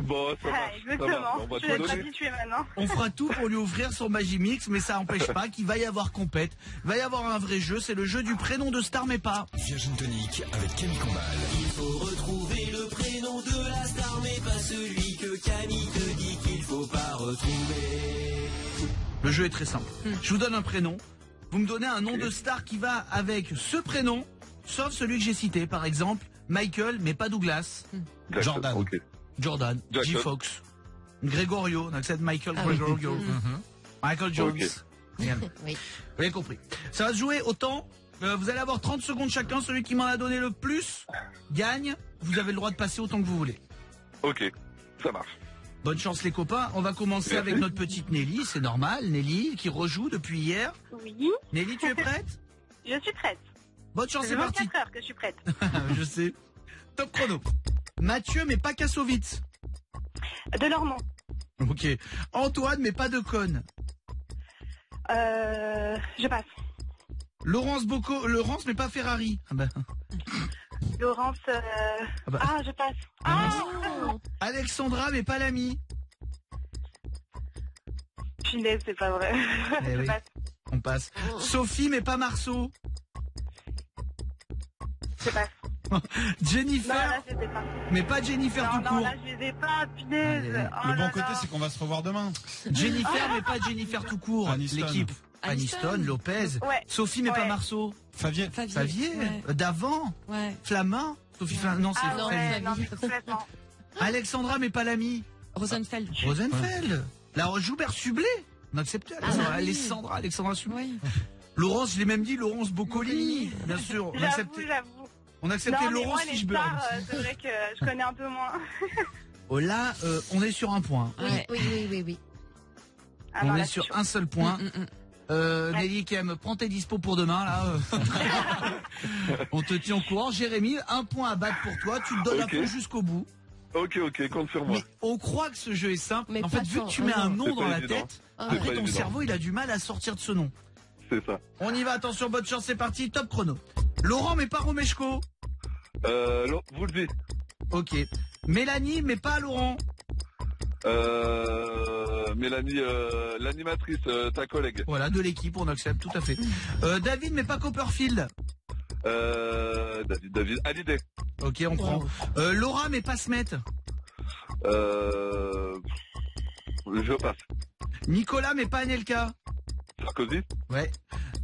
Speaker 12: Bon, ça va.
Speaker 10: Exactement.
Speaker 12: On va
Speaker 10: Je vais
Speaker 12: tout
Speaker 10: être
Speaker 12: donner.
Speaker 10: habituée maintenant.
Speaker 1: On fera tout pour lui ouvrir son Magimix, mais ça n'empêche pas qu'il va y avoir compète. Il va y avoir un vrai jeu, c'est le jeu du prénom de star mais pas.
Speaker 7: Virgin Tonic avec Camille Combal.
Speaker 9: Il faut retrouver le prénom de la star, mais pas celui que Camille te dit qu'il faut pas retrouver.
Speaker 1: Le jeu est très simple. Je vous donne un prénom. Vous me donnez un nom de star qui va avec ce prénom, sauf celui que j'ai cité. Par exemple, Michael, mais pas Douglas.
Speaker 4: Jordan.
Speaker 12: Ok.
Speaker 1: Jordan,
Speaker 12: Jackson.
Speaker 1: G. Fox, Gregorio, on accepte Michael Gregorio. Michael Jones. Bien.
Speaker 3: Oui.
Speaker 1: Vous avez compris. Ça va se jouer au temps. Vous allez avoir 30 secondes chacun. Celui qui m'en a donné le plus gagne. Vous avez le droit de passer autant que vous voulez.
Speaker 12: Ok, ça marche.
Speaker 1: Bonne chance les copains. On va commencer avec notre petite Nelly. C'est normal. Nelly qui rejoue depuis hier.
Speaker 10: Oui.
Speaker 1: Nelly, tu es prête?
Speaker 10: Je suis prête.
Speaker 1: Bonne chance,
Speaker 10: Ça
Speaker 1: c'est
Speaker 10: fait
Speaker 1: parti.
Speaker 10: 24 heures que je suis prête.
Speaker 1: Je sais. Top chrono. Mathieu, mais pas Kassovitz.
Speaker 10: Delormeau.
Speaker 1: Ok. Antoine, mais pas de Cône.
Speaker 10: Je passe.
Speaker 1: Laurence, mais pas Ferrari. Ah bah.
Speaker 10: Laurence.
Speaker 1: bah.
Speaker 10: Ah, je passe.
Speaker 1: Alexandra, mais pas l'ami.
Speaker 10: Punaise, c'est pas vrai.
Speaker 1: Eh
Speaker 10: Je
Speaker 1: oui.
Speaker 10: passe.
Speaker 1: On passe. Sophie, mais pas Marceau.
Speaker 10: Je passe.
Speaker 1: Jennifer,
Speaker 10: Non, là, je les ai pas.
Speaker 1: mais pas Jennifer
Speaker 10: Non,
Speaker 1: tout
Speaker 10: non,
Speaker 1: court.
Speaker 10: là, je les ai pas, punaise.
Speaker 1: Allez.
Speaker 10: Oh
Speaker 4: Le
Speaker 10: là
Speaker 4: bon côté,
Speaker 10: là.
Speaker 4: c'est qu'on va se revoir demain.
Speaker 1: Jennifer, mais pas Jennifer tout court.
Speaker 4: Aniston.
Speaker 1: L'équipe.
Speaker 6: Aniston.
Speaker 1: Aniston, Lopez.
Speaker 10: Ouais.
Speaker 1: Sophie, mais pas
Speaker 10: Ouais.
Speaker 1: Marceau.
Speaker 4: Favier.
Speaker 1: Favier.
Speaker 6: Ouais.
Speaker 1: D'avant.
Speaker 6: Ouais.
Speaker 1: Flamand. Sophie Flamand. Non, c'est
Speaker 10: Ah
Speaker 1: Favier.
Speaker 10: ouais, non, mais complètement.
Speaker 1: Alexandra, mais pas l'ami.
Speaker 6: Rosenfeld.
Speaker 1: Rosenfeld. La Joubert Sublet, on acceptait. Alexandra Sublet.
Speaker 6: Oui.
Speaker 1: Laurence, je l'ai même dit, Laurence Boccolini, bien sûr. On acceptait, on acceptait
Speaker 10: Non, mais
Speaker 1: Laurence
Speaker 10: moi, les
Speaker 1: Fishburne.
Speaker 10: stars, c'est vrai que je connais un peu moins.
Speaker 1: Oh là, on est sur un point.
Speaker 3: Oui.
Speaker 10: Ah
Speaker 1: On
Speaker 10: non,
Speaker 1: est
Speaker 10: là,
Speaker 1: sur
Speaker 10: c'est chaud.
Speaker 1: un seul point. Nelly Kem, prends tes dispos pour demain là. On te tient au courant. Jérémy, un point à battre pour toi. Tu te donnes
Speaker 12: Ok.
Speaker 1: un peu jusqu'au bout.
Speaker 12: Ok, compte sur moi.
Speaker 1: Mais on croit que ce jeu est simple.
Speaker 3: Mais
Speaker 1: en
Speaker 3: pas
Speaker 1: fait, vu
Speaker 3: tant,
Speaker 1: que tu mets un nom
Speaker 12: C'est
Speaker 1: dans
Speaker 12: pas
Speaker 1: la
Speaker 12: évident.
Speaker 1: tête,
Speaker 12: C'est
Speaker 1: après
Speaker 12: pas
Speaker 1: ton
Speaker 12: évident.
Speaker 1: cerveau il a du mal à sortir de ce nom.
Speaker 12: C'est ça.
Speaker 1: On y va, attention, bonne chance, c'est parti, top chrono. Laurent mais pas Romeshko.
Speaker 12: Vous le dites.
Speaker 1: Ok. Mélanie mais pas Laurent.
Speaker 12: Mélanie, l'animatrice, ta collègue.
Speaker 1: Voilà, de l'équipe, on accepte, tout à fait. David mais pas Copperfield.
Speaker 12: David, Hallyday.
Speaker 1: Ok, on prend. Laura mais pas Smet.
Speaker 12: Je passe.
Speaker 1: Nicolas mais pas Anelka.
Speaker 12: Sarkozy.
Speaker 1: Ouais.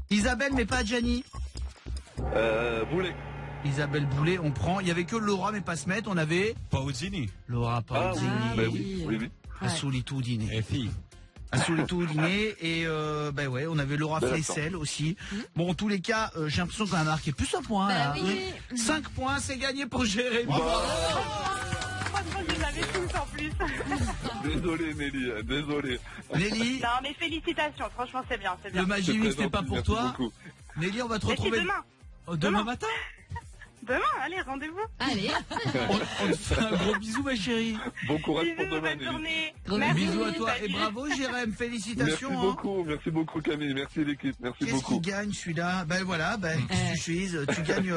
Speaker 1: Isabelle mais pas Gianni.
Speaker 12: Boulet.
Speaker 1: Isabelle Boulet, on prend. Il y avait que Laura mais pas Smet, on avait
Speaker 4: Pausini.
Speaker 1: Laura Pausini.
Speaker 12: Bah oui.
Speaker 1: À Solitudine.
Speaker 4: Et fille.
Speaker 1: À Solitudine et ben ouais, on avait Laura
Speaker 12: Bel
Speaker 1: Flessel aussi. Bon, en tous les cas, j'ai l'impression qu'on a marqué plus un point.
Speaker 3: Bah
Speaker 1: là.
Speaker 3: oui.
Speaker 1: 5 points, c'est gagné pour Jérémy.
Speaker 10: Moi, je crois que je les avais tous en plus.
Speaker 12: Désolé Nelly, désolé.
Speaker 1: Nelly,
Speaker 10: Non, mais félicitations, franchement, c'est bien, c'est bien.
Speaker 1: le Magic
Speaker 12: C'est
Speaker 1: Mix
Speaker 12: très
Speaker 1: n'est pas
Speaker 12: gentil,
Speaker 1: pour
Speaker 12: merci
Speaker 1: toi.
Speaker 12: beaucoup.
Speaker 1: Nelly, on va te
Speaker 10: Mais c'est
Speaker 1: retrouver
Speaker 10: demain.
Speaker 1: demain matin.
Speaker 10: Demain, allez, rendez-vous.
Speaker 3: Allez.
Speaker 1: On te fait un gros bisou, ma chérie.
Speaker 12: Bon courage pour
Speaker 10: Bisous,
Speaker 12: demain
Speaker 10: bonne
Speaker 12: Nelly.
Speaker 10: journée.
Speaker 3: Gros
Speaker 10: Merci,
Speaker 1: Bisous à toi et
Speaker 10: salut.
Speaker 1: bravo, Jérémy. Félicitations.
Speaker 12: Merci beaucoup Camille, merci l'équipe, merci
Speaker 1: Qu'est-ce
Speaker 12: beaucoup.
Speaker 1: qu'il gagne celui-là? Ben voilà, qu'est-ce que tu fais? Tu gagnes,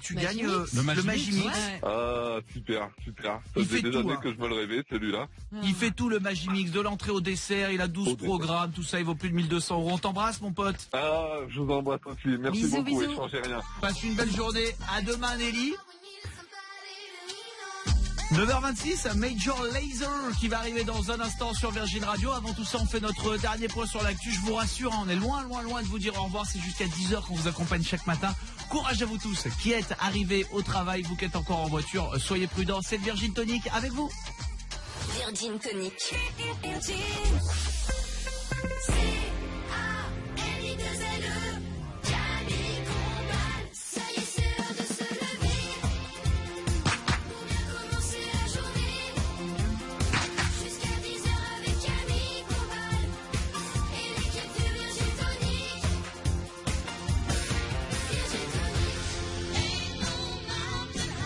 Speaker 1: tu
Speaker 3: Magic
Speaker 1: gagnes
Speaker 3: Mix.
Speaker 1: le
Speaker 4: Magic
Speaker 1: Magic
Speaker 4: Mix.
Speaker 1: Mix.
Speaker 3: Ouais.
Speaker 12: Ah, super. Ça
Speaker 1: Il
Speaker 12: fait
Speaker 1: fait
Speaker 12: des
Speaker 1: tout,
Speaker 12: années
Speaker 1: hein.
Speaker 12: que je me le rêvais, celui-là.
Speaker 1: Il fait tout le Magic Mix, de l'entrée au dessert, il a 12
Speaker 12: Au dessert.
Speaker 1: programmes, tout ça, il vaut plus de 1200 €. On t'embrasse, mon pote.
Speaker 12: Ah, je vous embrasse aussi. Merci
Speaker 3: Bisous,
Speaker 12: beaucoup
Speaker 3: bisous.
Speaker 12: et changez rien.
Speaker 1: Passe une belle journée. À demain, Nelly. 9h26, Major Lazer qui va arriver dans un instant sur Virgin Radio. Avant tout ça, on fait notre dernier point sur l'actu. Je vous rassure, hein, on est loin de vous dire au revoir. C'est jusqu'à 10h qu'on vous accompagne chaque matin. Courage à vous tous qui êtes arrivés au travail, vous qui êtes encore en voiture. Soyez prudents, c'est le Virgin Tonic avec vous.
Speaker 11: Virgin Tonic.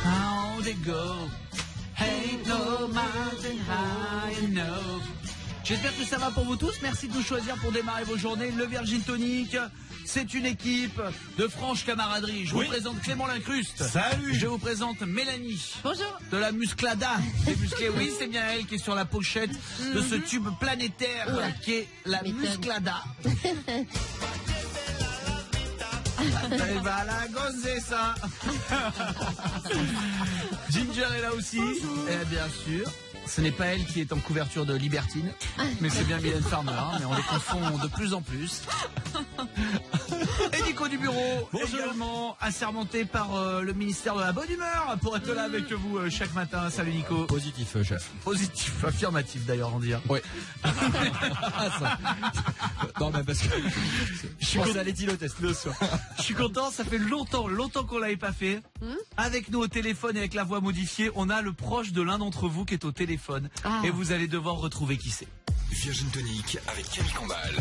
Speaker 1: How they go, ain't no mountain high enough. J'espère que ça va pour vous tous. Merci de nous choisir pour démarrer vos journées. Le Virgin Tonic, c'est une équipe de franche camaraderie. Je vous présente Clément Lincruste.
Speaker 4: Salut.
Speaker 1: Je vous présente Mélanie.
Speaker 3: Bonjour.
Speaker 1: De la Musclada. Les musclés, oui, c'est bien elle qui est sur la pochette de ce tube planétaire qui est la Musclada. Elle va la gozer ça. Ginger est là aussi. Et bien sûr. Ce n'est pas elle qui est en couverture de Libertine, mais c'est bien Mylène Farmer, hein, mais on les confond de plus en plus. Et Nico du bureau, également assermenté par le ministère de la bonne humeur pour être là avec vous chaque matin. Salut Nico.
Speaker 2: Positif, chef.
Speaker 1: Positif, affirmatif d'ailleurs, on dire.
Speaker 2: Oui. Non, mais parce que
Speaker 1: Je
Speaker 2: pense à l'éthylotest le soir.
Speaker 1: Je suis content, ça fait longtemps qu'on l'avait pas fait. Avec nous au téléphone et avec la voix modifiée, on a le proche de l'un d'entre vous qui est au téléphone.
Speaker 3: Ah.
Speaker 1: Et vous allez devoir retrouver qui c'est.
Speaker 7: Virgin Tonic avec Camille Combal.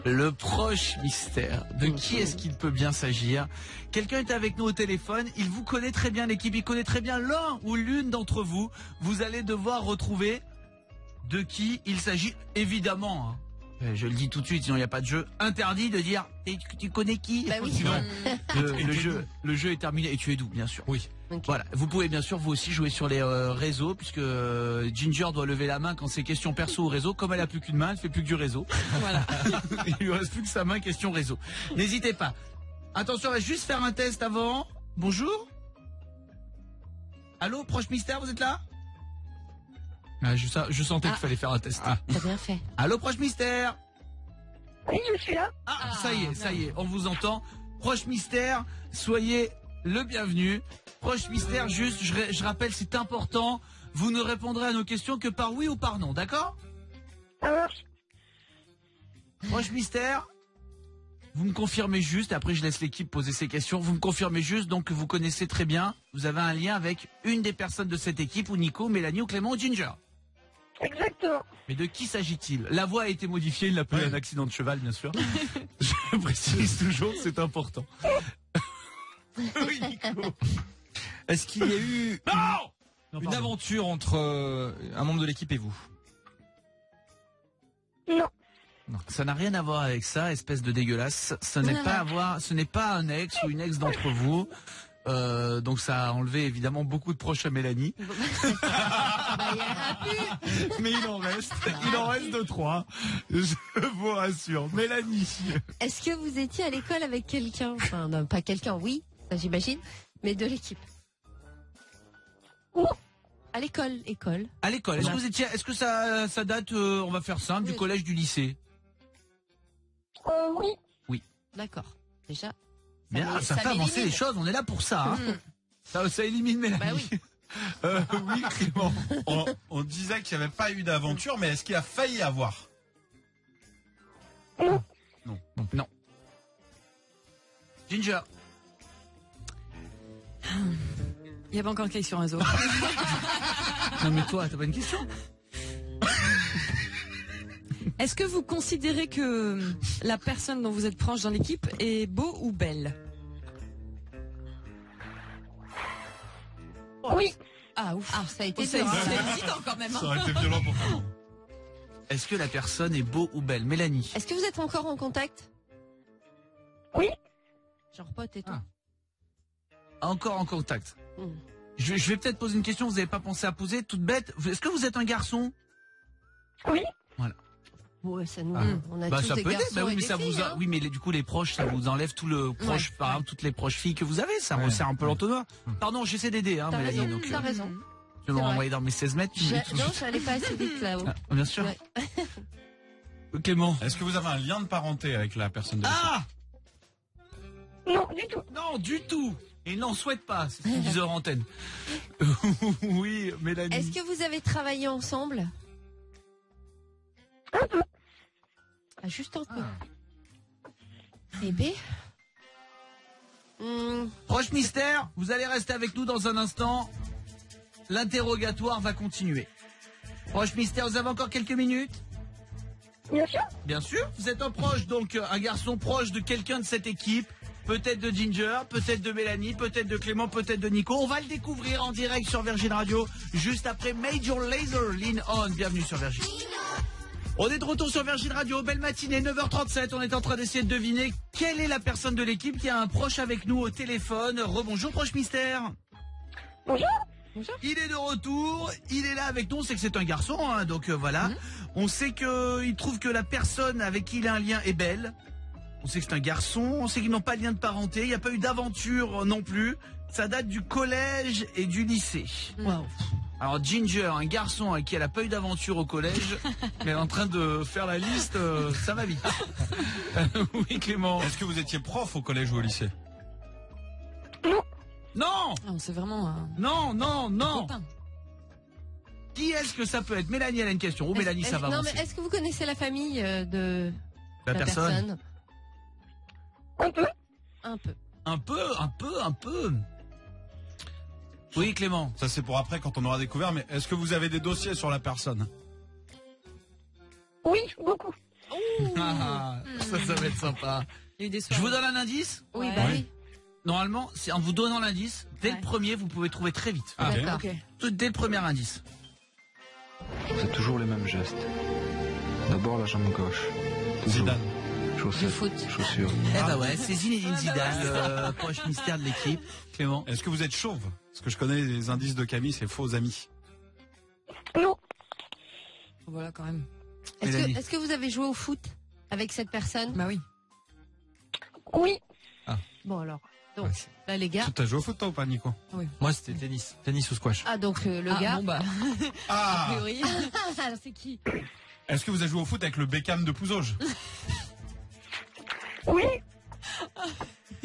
Speaker 1: Le proche mystère. De qui est-ce qu'il peut bien s'agir? Quelqu'un est avec nous au téléphone. Il vous connaît très bien, l'équipe. Il connaît très bien l'un ou l'une d'entre vous. Vous allez devoir retrouver de qui il s'agit. Évidemment, hein. Je le dis tout de suite, sinon il n'y a pas de jeu. Interdit de dire et tu connais qui?
Speaker 3: Bah oui.
Speaker 1: Sinon, le jeu est terminé. Et tu es d'où, bien sûr.
Speaker 2: Oui.
Speaker 3: Ok.
Speaker 1: Voilà, vous pouvez bien sûr vous aussi jouer sur les réseaux, puisque Ginger doit lever la main quand c'est question perso ou réseau. Comme elle a plus qu'une main, elle fait plus que du réseau. Voilà. Il lui reste plus que sa main question réseau. N'hésitez pas. Attention, on va juste faire un test avant. Bonjour. Allô, proche mystère, vous êtes là? Je sentais qu'il fallait faire un test.
Speaker 3: T'as bien fait.
Speaker 1: Allô, proche mystère.
Speaker 10: Oui, je suis là.
Speaker 1: Ça y est, on vous entend. Proche mystère, soyez le bienvenu. Proche mystère, juste, je rappelle, c'est important. Vous ne répondrez à nos questions que par oui ou par non, d'accord? Proche mystère, vous me confirmez juste, et après je laisse l'équipe poser ses questions, vous me confirmez juste donc que vous connaissez très bien, vous avez un lien avec une des personnes de cette équipe, ou Nico, Mélanie, ou Clément, ou Ginger.
Speaker 10: Exactement.
Speaker 1: Mais de qui s'agit-il? La voix a été modifiée, il n'a pas eu un accident de cheval, bien sûr. Je précise toujours, c'est important. Oui, Nico.
Speaker 2: Est-ce qu'il y a eu une aventure entre un membre de l'équipe et vous?
Speaker 10: Non.
Speaker 1: Non, ça n'a rien à voir avec ça, espèce de dégueulasse. Ce n'est pas un ex ou une ex d'entre vous. Donc ça a enlevé évidemment beaucoup de proches à Mélanie. Mais il en reste 2-3. Je vous rassure. Mélanie.
Speaker 3: Est-ce que vous étiez à l'école avec quelqu'un? Enfin, non, pas quelqu'un, oui, ça j'imagine, mais de l'équipe. À l'école, école.
Speaker 1: À l'école. Est-ce que ça date, on va faire simple, du collège, du lycée?
Speaker 10: Oui.
Speaker 1: Oui.
Speaker 3: D'accord. Déjà.
Speaker 1: Bien, ça fait avancer les choses, on est là pour ça. Hein. Ça élimine Mélanie.
Speaker 3: Bah oui.
Speaker 4: Oui, Clément. On disait qu'il n'y avait pas eu d'aventure, mais est-ce qu'il a failli avoir?
Speaker 1: Non. Ginger.
Speaker 6: Il n'y a pas encore quelqu'un sur un réseau.
Speaker 1: Non mais toi, t'as pas une question?
Speaker 6: Est-ce que vous considérez que la personne dont vous êtes proche dans l'équipe est beau ou belle?
Speaker 10: Oui.
Speaker 3: Ah ouf, ça a été
Speaker 6: C'est
Speaker 3: dur, hein.
Speaker 6: hésitant quand même.
Speaker 4: Ça aurait été violent pour toi.
Speaker 1: Est-ce que la personne est beau ou belle? Mélanie.
Speaker 3: Est-ce que vous êtes encore en contact?
Speaker 10: Oui.
Speaker 3: Genre pote et tout.
Speaker 1: Encore en contact. Je vais peut-être poser une question que vous n'avez pas pensé à poser, toute bête. Est-ce que vous êtes un garçon?
Speaker 10: Oui.
Speaker 1: Voilà.
Speaker 3: Ouais, ça nous, on a
Speaker 1: Bah
Speaker 3: tous
Speaker 1: ça
Speaker 3: des
Speaker 1: peut être,
Speaker 3: garçons
Speaker 1: oui,
Speaker 3: et
Speaker 1: mais
Speaker 3: des
Speaker 1: ça
Speaker 3: filles,
Speaker 1: vous
Speaker 3: hein.
Speaker 1: oui, mais du coup les proches, ça vous enlève tout le proche, par exemple, toutes les proches filles que vous avez, ça resserre un peu l'entonnoir. Pardon, j'essaie d'aider, hein,
Speaker 3: T'as
Speaker 1: Mélanie.
Speaker 3: raison,
Speaker 1: Donc,
Speaker 3: t'as raison.
Speaker 1: je vais m'envoyer dans mes 16 mètres.
Speaker 3: Non, j'allais pas assez vite là-haut.
Speaker 1: Bien sûr.
Speaker 3: Ouais.
Speaker 1: Clément.
Speaker 4: Est-ce que vous avez un lien de parenté avec la personne de l'équipe?
Speaker 10: Non, du tout.
Speaker 1: Non, du tout. Et il n'en souhaite pas, c'est ce qu'ils disent hors antenne. Oui, Mélanie.
Speaker 3: Est-ce que vous avez travaillé ensemble?
Speaker 10: Un peu.
Speaker 3: Ah, juste un peu. Bébé.
Speaker 1: Proche mystère, vous allez rester avec nous dans un instant. L'interrogatoire va continuer. Proche mystère, vous avez encore quelques minutes?
Speaker 10: Bien sûr.
Speaker 1: Bien sûr, vous êtes un proche, donc un garçon proche de quelqu'un de cette équipe. Peut-être de Ginger, peut-être de Mélanie, peut-être de Clément, peut-être de Nico. On va le découvrir en direct sur Virgin Radio, juste après Major Lazer, Lean On. Bienvenue sur Virgin. On est de retour sur Virgin Radio, belle matinée, 9h37. On est en train d'essayer de deviner quelle est la personne de l'équipe qui a un proche avec nous au téléphone. Rebonjour, proche mystère.
Speaker 10: Bonjour.
Speaker 1: Il est de retour, il est là avec nous, on sait que c'est un garçon, hein, donc voilà. On sait qu'il trouve que la personne avec qui il a un lien est belle. On sait que c'est un garçon, on sait qu'ils n'ont pas de lien de parenté, il n'y a pas eu d'aventure non plus. Ça date du collège et du lycée.
Speaker 3: Wow.
Speaker 1: Alors Ginger, un garçon avec qui elle n'a pas eu d'aventure au collège, mais elle est en train de faire la liste, ça va vite. Oui, Clément.
Speaker 4: Est-ce que vous étiez prof au collège ou au lycée?
Speaker 1: Non.
Speaker 6: Non, c'est vraiment
Speaker 1: Non.
Speaker 6: copain.
Speaker 1: Qui est-ce que ça peut être? Mélanie, elle a une question. Ou Mélanie, ça va
Speaker 3: Non,
Speaker 1: avancer.
Speaker 3: mais est-ce que vous connaissez la famille de
Speaker 1: La personne.
Speaker 10: Un peu.
Speaker 3: Un peu.
Speaker 1: Un peu. Oui, Clément.
Speaker 4: Ça c'est pour après quand on aura découvert, mais est-ce que vous avez des dossiers sur la personne?
Speaker 10: Oui, beaucoup.
Speaker 1: Ah, ça va être sympa.
Speaker 6: Il y a eu des
Speaker 1: Je vous donne un indice?
Speaker 3: Oui,
Speaker 6: Ouais.
Speaker 3: bah oui.
Speaker 1: Normalement, c'est en vous donnant l'indice, dès le premier, vous pouvez trouver très vite.
Speaker 4: Ah,
Speaker 3: D'accord.
Speaker 6: Ok.
Speaker 1: Dès le premier indice.
Speaker 13: C'est toujours les mêmes gestes. D'abord la jambe gauche. Toujours.
Speaker 4: Zidane.
Speaker 3: Du foot.
Speaker 13: Chaussures.
Speaker 1: Eh bah ouais, c'est Zinedine Zidane, le proche mystère de l'équipe. Clément.
Speaker 4: Est-ce que vous êtes chauve? Parce que je connais les indices de Camille, c'est faux amis.
Speaker 10: Non.
Speaker 6: Voilà quand même.
Speaker 1: Mélanie.
Speaker 3: Est-ce que vous avez joué au foot avec cette personne?
Speaker 6: Bah oui.
Speaker 10: Oui.
Speaker 3: Bon alors. Donc,
Speaker 2: Ouais.
Speaker 3: là les gars.
Speaker 4: Tu as joué au foot toi ou pas, Nico?
Speaker 2: Moi, c'était tennis. Tennis ou squash.
Speaker 3: Ah donc le gars.
Speaker 6: Bon bah.
Speaker 4: Ah.
Speaker 6: A priori.
Speaker 3: Alors c'est qui?
Speaker 4: Est-ce que vous avez joué au foot avec le Beckham de Pouzauges?
Speaker 10: Oui.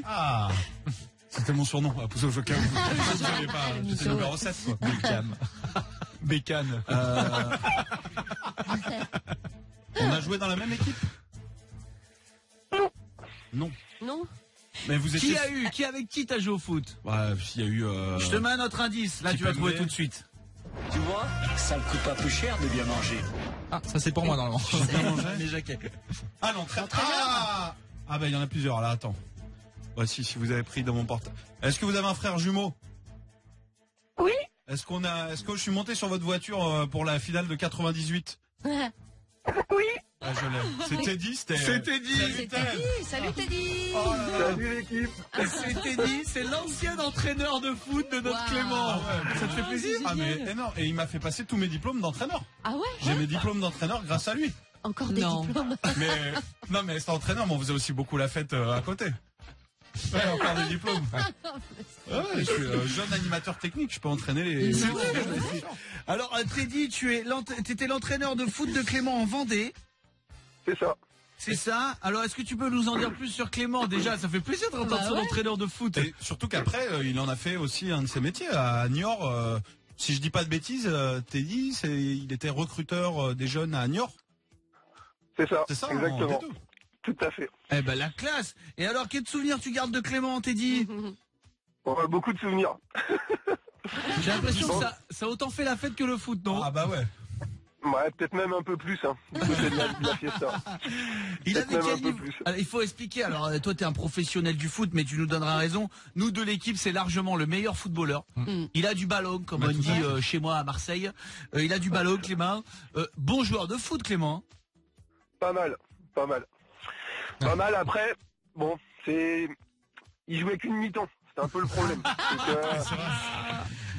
Speaker 4: Ah.
Speaker 2: C'est
Speaker 4: C'était mon surnom à Pouzo Joker. J'étais numéro 7, quoi. Bécane. On a joué dans la même équipe? Non.
Speaker 3: Non.
Speaker 4: Mais vous étiez...
Speaker 1: Avec qui t'as joué au foot?
Speaker 4: Ouais, il y a eu...
Speaker 1: Je te mets un autre indice, là tu vas trouver tout de suite.
Speaker 14: Tu vois, ça ne coûte pas plus cher de bien manger.
Speaker 2: Ah, ça c'est pour moi normalement.
Speaker 4: Les jaquets. Ah, l'entraîneur. Ah bah il y en a plusieurs, là, attends. Ouais, si vous avez pris dans mon portable. Est-ce que vous avez un frère jumeau?
Speaker 10: Oui.
Speaker 4: Est-ce que je suis monté sur votre voiture pour la finale de 98?
Speaker 10: Oui.
Speaker 4: Ah, je l'ai. C'est Teddy,
Speaker 1: C'est Teddy.
Speaker 3: Salut Teddy.
Speaker 12: Oh, salut l'équipe.
Speaker 1: C'est Teddy, c'est l'ancien entraîneur de foot de notre Clément.
Speaker 4: Ouais, ça te fait plaisir? Ah mais énorme. Et il m'a fait passer tous mes diplômes d'entraîneur.
Speaker 3: Ah ouais?
Speaker 4: J'ai mes diplômes d'entraîneur grâce à lui.
Speaker 3: Encore des diplômes.
Speaker 4: Mais c'était entraîneur, mais on faisait aussi beaucoup la fête à côté. Ouais, encore des diplômes. Ouais, je suis jeune animateur technique, je peux entraîner les...
Speaker 1: C'est vrai. Alors Teddy, t'étais l'entraîneur de foot de Clément en Vendée.
Speaker 12: C'est ça.
Speaker 1: C'est ça. Alors est-ce que tu peux nous en dire plus sur Clément? Déjà, ça fait plaisir d'entendre son entraîneur de foot.
Speaker 4: Et surtout qu'après, il en a fait aussi un de ses métiers à Niort. Si je dis pas de bêtises, Teddy, il était recruteur des jeunes à Niort.
Speaker 12: C'est ça.
Speaker 4: C'est ça,
Speaker 12: exactement. Tout à fait.
Speaker 1: Eh ben la classe. Et alors, quel souvenir tu gardes de Clément, Teddy?
Speaker 12: Beaucoup de souvenirs.
Speaker 1: J'ai l'impression que ça a autant fait la fête que le foot, non?
Speaker 4: Ah bah ouais.
Speaker 12: Ouais, peut-être même un peu plus, hein. C'est de la fiesta.
Speaker 1: Il avait quel niveau? Alors, il faut expliquer. Alors, toi, t'es un professionnel du foot, mais tu nous donneras raison. Nous, de l'équipe, c'est largement le meilleur footballeur. Il a du ballon, comme on dit chez moi à Marseille. Il a du ballon, Clément. Bon joueur de foot, Clément.
Speaker 12: Pas mal. Pas mal. Après, bon, il jouait qu'une mi-temps. C'est un peu le problème.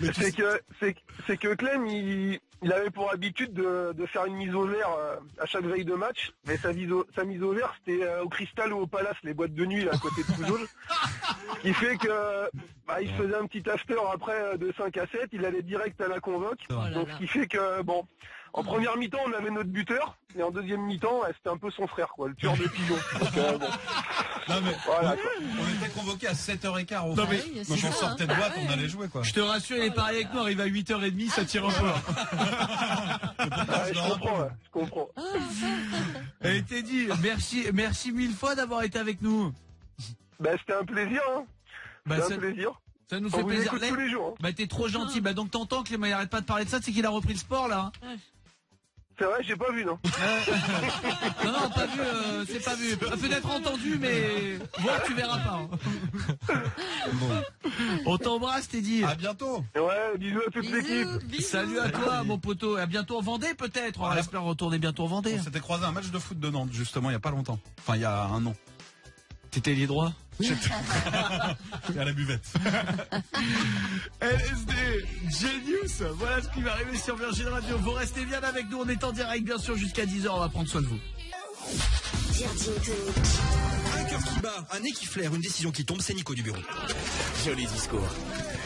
Speaker 12: C'est que Clem, il avait pour habitude de faire une mise au vert à chaque veille de match. Mais sa mise au vert, c'était au Cristal ou au Palace, les boîtes de nuit là, à côté de Pouzoul. Ce qui fait que il faisait un petit after après de 5 à 7, il allait direct à la convoque. Donc ce qui fait que, bon, en première mi-temps, on avait notre buteur, et en deuxième mi-temps, c'était un peu son frère, quoi, le tueur de pigeons. Donc, bon.
Speaker 4: Non mais,
Speaker 12: voilà,
Speaker 4: on était convoqués à 7h15 au
Speaker 1: Non, mais,
Speaker 4: quand on sortait de boîte, on allait jouer, quoi.
Speaker 1: Je te rassure, il est pareil avec nous, arrive à 8h30, ça tire un peu.
Speaker 12: Je comprends.
Speaker 1: Et Teddy, merci 1000 fois d'avoir été avec nous.
Speaker 12: C'était un plaisir, hein. C'était un plaisir.
Speaker 1: Ça nous fait plaisir.
Speaker 12: Tous les jours.
Speaker 1: Bah t'es trop gentil. Bah donc t'entends Clément, il arrête pas de parler de ça, c'est qu'il a repris le sport là.
Speaker 12: C'est vrai, j'ai pas vu, non.
Speaker 1: Non, pas vu, c'est pas vu. Peut-être entendu, mais voir tu verras pas. Bon. On t'embrasse, Teddy.
Speaker 4: À bientôt.
Speaker 12: Ouais, bisous à toute l'équipe.
Speaker 1: Salut à toi, mon poteau. Et à bientôt en Vendée, peut-être. On espère retourner bientôt en Vendée.
Speaker 4: On s'était croisé un match de foot de Nantes, justement, il y a pas longtemps. Enfin, il y a un an.
Speaker 1: T'étais lié droit?
Speaker 4: À la buvette.
Speaker 1: LSD, Genius, voilà ce qui va arriver sur Virgin Radio. Vous restez bien avec nous, on est en direct bien sûr jusqu'à 10h, on va prendre soin de vous.
Speaker 11: Virgin Tonic.
Speaker 7: Un cœur qui bat, un nez qui flaire, une décision qui tombe, c'est Nico du bureau. Joli discours,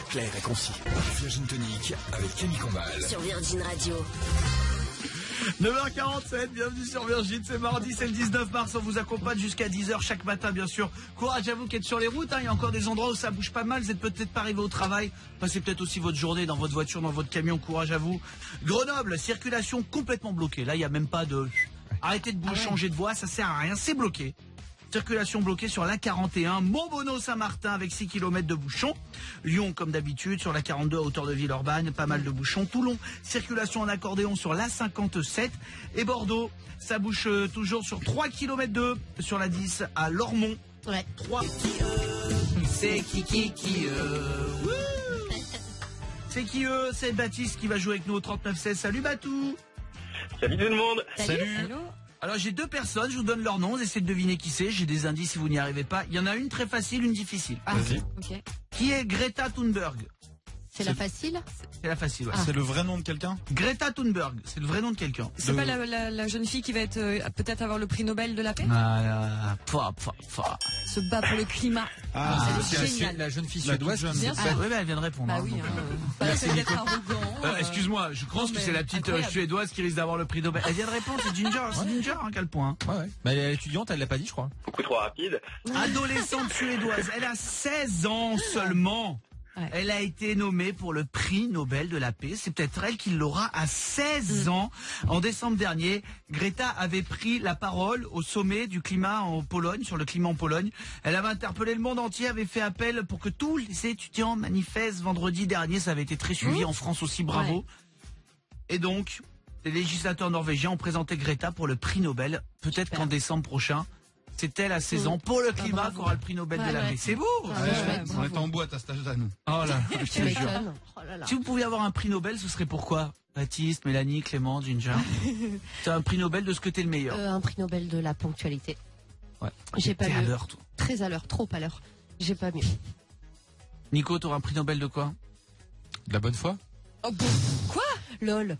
Speaker 7: clair et concis. Virgin Tonic avec Camille Combal.
Speaker 11: Sur Virgin Radio.
Speaker 1: 9h47, bienvenue sur Virgin, c'est mardi, c'est le 19 mars, on vous accompagne jusqu'à 10h chaque matin bien sûr. Courage à vous qui êtes sur les routes, il y a encore des endroits où ça bouge pas mal, vous êtes peut-être pas arrivé au travail, passez peut-être aussi votre journée dans votre voiture, dans votre camion, courage à vous. Grenoble, circulation complètement bloquée, là il n'y a même pas de... Arrêtez de changer de voie, ça sert à rien, c'est bloqué. Circulation bloquée sur la 41, Montbonneau-Saint-Martin avec 6 km de bouchons. Lyon, comme d'habitude, sur la 42 à hauteur de Villeurbanne, pas mal de bouchons. Toulon, circulation en accordéon sur la 57. Et Bordeaux, ça bouge toujours sur 3 km sur la 10 à Lormont.
Speaker 3: Ouais.
Speaker 1: 3. C'est qui C'est qui c'est Baptiste qui va jouer avec nous au 39-16. Salut Batou.
Speaker 15: Salut tout le monde.
Speaker 1: Salut. Hello. Alors j'ai deux personnes, je vous donne leur nom, vous essayez de deviner qui c'est, j'ai des indices si vous n'y arrivez pas. Il y en a une très facile, une difficile.
Speaker 3: Ah, vas-y. Okay.
Speaker 1: Qui est Greta Thunberg?
Speaker 3: C'est la facile?
Speaker 1: C'est la facile, ouais.
Speaker 4: C'est le vrai nom de quelqu'un?
Speaker 1: Greta Thunberg, c'est le vrai nom de quelqu'un.
Speaker 6: C'est pas la jeune fille qui va être peut-être avoir le prix Nobel de la paix? se bat pour le climat.
Speaker 2: c'est
Speaker 6: génial.
Speaker 2: la jeune fille
Speaker 4: La
Speaker 2: suédoise
Speaker 4: toute
Speaker 2: qui
Speaker 4: jeune.
Speaker 2: s'est
Speaker 1: Ah,
Speaker 2: battue.
Speaker 1: ouais, elle vient de répondre.
Speaker 6: Bah
Speaker 1: hein,
Speaker 6: oui,
Speaker 1: donc,
Speaker 6: pas la peine d'être arrogant.
Speaker 1: excuse-moi, je pense que c'est la petite
Speaker 6: incroyable.
Speaker 1: suédoise qui risque d'avoir le prix Nobel. Elle vient de répondre, c'est Ginger, quel point.
Speaker 2: Ouais, ouais. Mais elle est étudiante, elle l'a pas dit, je crois.
Speaker 15: Beaucoup trop rapide.
Speaker 1: Adolescente suédoise, elle a 16 ans seulement.
Speaker 6: Ouais.
Speaker 1: Elle a été nommée pour le prix Nobel de la paix. C'est peut-être elle qui l'aura à 16 ans. En décembre dernier, Greta avait pris la parole au sommet du climat en Pologne, sur le climat en Pologne. Elle avait interpellé le monde entier, avait fait appel pour que tous les étudiants manifestent vendredi dernier. Ça avait été très suivi en France aussi, bravo.
Speaker 6: Ouais.
Speaker 1: Et donc, les législateurs norvégiens ont présenté Greta pour le prix Nobel. Peut-être qu'en décembre prochain, c'est elle à 16 ans pour le climat
Speaker 3: bravo.
Speaker 1: qui aura le prix Nobel de la paix. C'est beau.
Speaker 4: On est en boîte à cet âge-là, nous.
Speaker 1: Oh là, je
Speaker 3: Tu
Speaker 1: te jure.
Speaker 3: m'étonnes. Oh là là.
Speaker 1: Si vous pouviez avoir un prix Nobel, ce serait pour quoi? Baptiste, Mélanie, Clément, Ginger. C'est un prix Nobel de ce que t'es le meilleur.
Speaker 3: Un prix Nobel de la ponctualité.
Speaker 1: Ouais.
Speaker 3: J'ai pas
Speaker 1: T'es à
Speaker 3: mieux.
Speaker 1: l'heure, toi.
Speaker 3: Très à l'heure, trop à l'heure. J'ai pas mieux.
Speaker 1: Nico, t'auras un prix Nobel de quoi?
Speaker 2: De la bonne foi?
Speaker 6: Oh, bon. Quoi?
Speaker 3: LOL.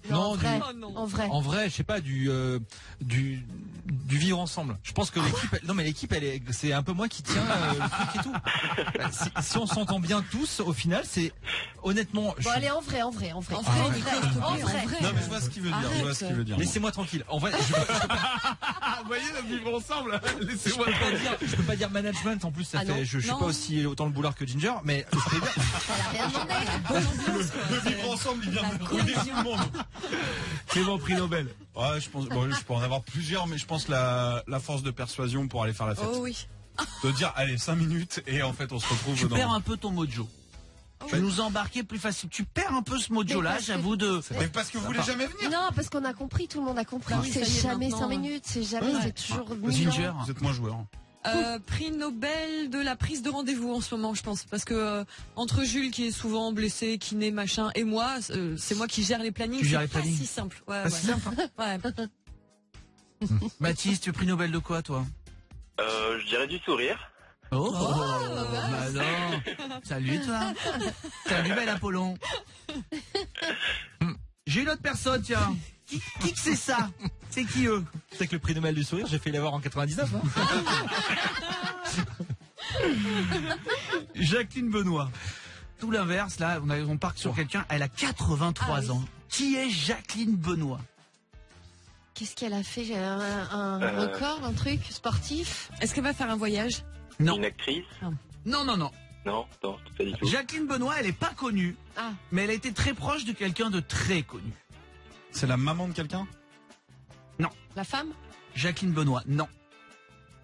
Speaker 2: Non,
Speaker 3: en vrai.
Speaker 6: Oh non.
Speaker 3: En vrai.
Speaker 2: En vrai, je sais pas, du vivre ensemble. Je pense que l'équipe, non mais l'équipe, c'est un peu moi qui tiens le truc et tout. Si on s'entend bien tous, au final, c'est honnêtement.
Speaker 3: Bon, allez, en vrai.
Speaker 6: En vrai,
Speaker 3: En vrai.
Speaker 4: Non, mais je vois ce qu'il veut dire. Je vois ce qu'il veut dire.
Speaker 2: Laissez-moi tranquille. En vrai,
Speaker 1: Vous voyez, le vivre ensemble. Laissez-moi
Speaker 2: je peux pas dire management. En plus, ça
Speaker 3: Ah
Speaker 2: fait,
Speaker 3: non.
Speaker 2: je suis
Speaker 6: Non.
Speaker 2: pas aussi autant le boulard que Ginger, mais je peux dire.
Speaker 3: Elle a rien demandé.
Speaker 6: bonne ambiance, quoi.
Speaker 4: Le vivre ensemble, il vient
Speaker 6: La
Speaker 4: de couler tout le monde.
Speaker 1: C'est mon prix Nobel.
Speaker 4: Ouais, je pense, bon, je peux en avoir plusieurs, mais je pense la force de persuasion pour aller faire la fête.
Speaker 6: Oh oui.
Speaker 4: De dire, allez, 5 minutes, et en fait, on se retrouve
Speaker 1: Tu
Speaker 4: dans...
Speaker 1: perds un peu ton mojo. Tu nous embarquer plus facile. Tu perds un peu ce mojo-là, j'avoue de...
Speaker 4: Mais parce que vous voulez jamais venir.
Speaker 3: Non, parce qu'on a compris, tout le monde a compris.
Speaker 6: Bah oui,
Speaker 3: C'est
Speaker 6: ça y est,
Speaker 3: jamais
Speaker 6: maintenant,
Speaker 3: 5 minutes, c'est jamais, c'est toujours 1000 ans.
Speaker 1: Ginger.
Speaker 4: Vous êtes moins joueur.
Speaker 6: Prix Nobel de la prise de rendez-vous en ce moment, je pense, parce que entre Jules qui est souvent blessé, kiné, machin, et moi, c'est moi qui gère les plannings.
Speaker 1: Tu gères les
Speaker 6: C'est pas
Speaker 1: plannings.
Speaker 6: si simple. Ouais,
Speaker 1: Pas si simple,
Speaker 6: ouais.
Speaker 1: Baptiste, tu es prix Nobel de quoi, toi?
Speaker 15: Je dirais du sourire.
Speaker 1: Oh, bah non. Salut, toi. Salut, bel Apollon. J'ai une autre personne, tiens. Qui que c'est ça? C'est qui eux?
Speaker 2: C'est que le prix Nobel du sourire, j'ai fait l'avoir en 99. Hein.
Speaker 1: Jacqueline Benoît. Tout l'inverse, là, on part sur quelqu'un, elle a 83 ans. Qui est Jacqueline Benoît?
Speaker 3: Qu'est-ce qu'elle a fait? Un record, un truc sportif?
Speaker 6: Est-ce qu'elle va faire un voyage?
Speaker 1: Non.
Speaker 15: Une actrice?
Speaker 1: Non, non, non.
Speaker 15: Non, pas du tout.
Speaker 1: Jacqueline Benoît, elle est pas connue,
Speaker 3: Ah.
Speaker 1: mais elle a été très proche de quelqu'un de très connu.
Speaker 4: C'est la maman de quelqu'un?
Speaker 1: Non.
Speaker 3: La femme?
Speaker 1: Jacqueline Benoît, non.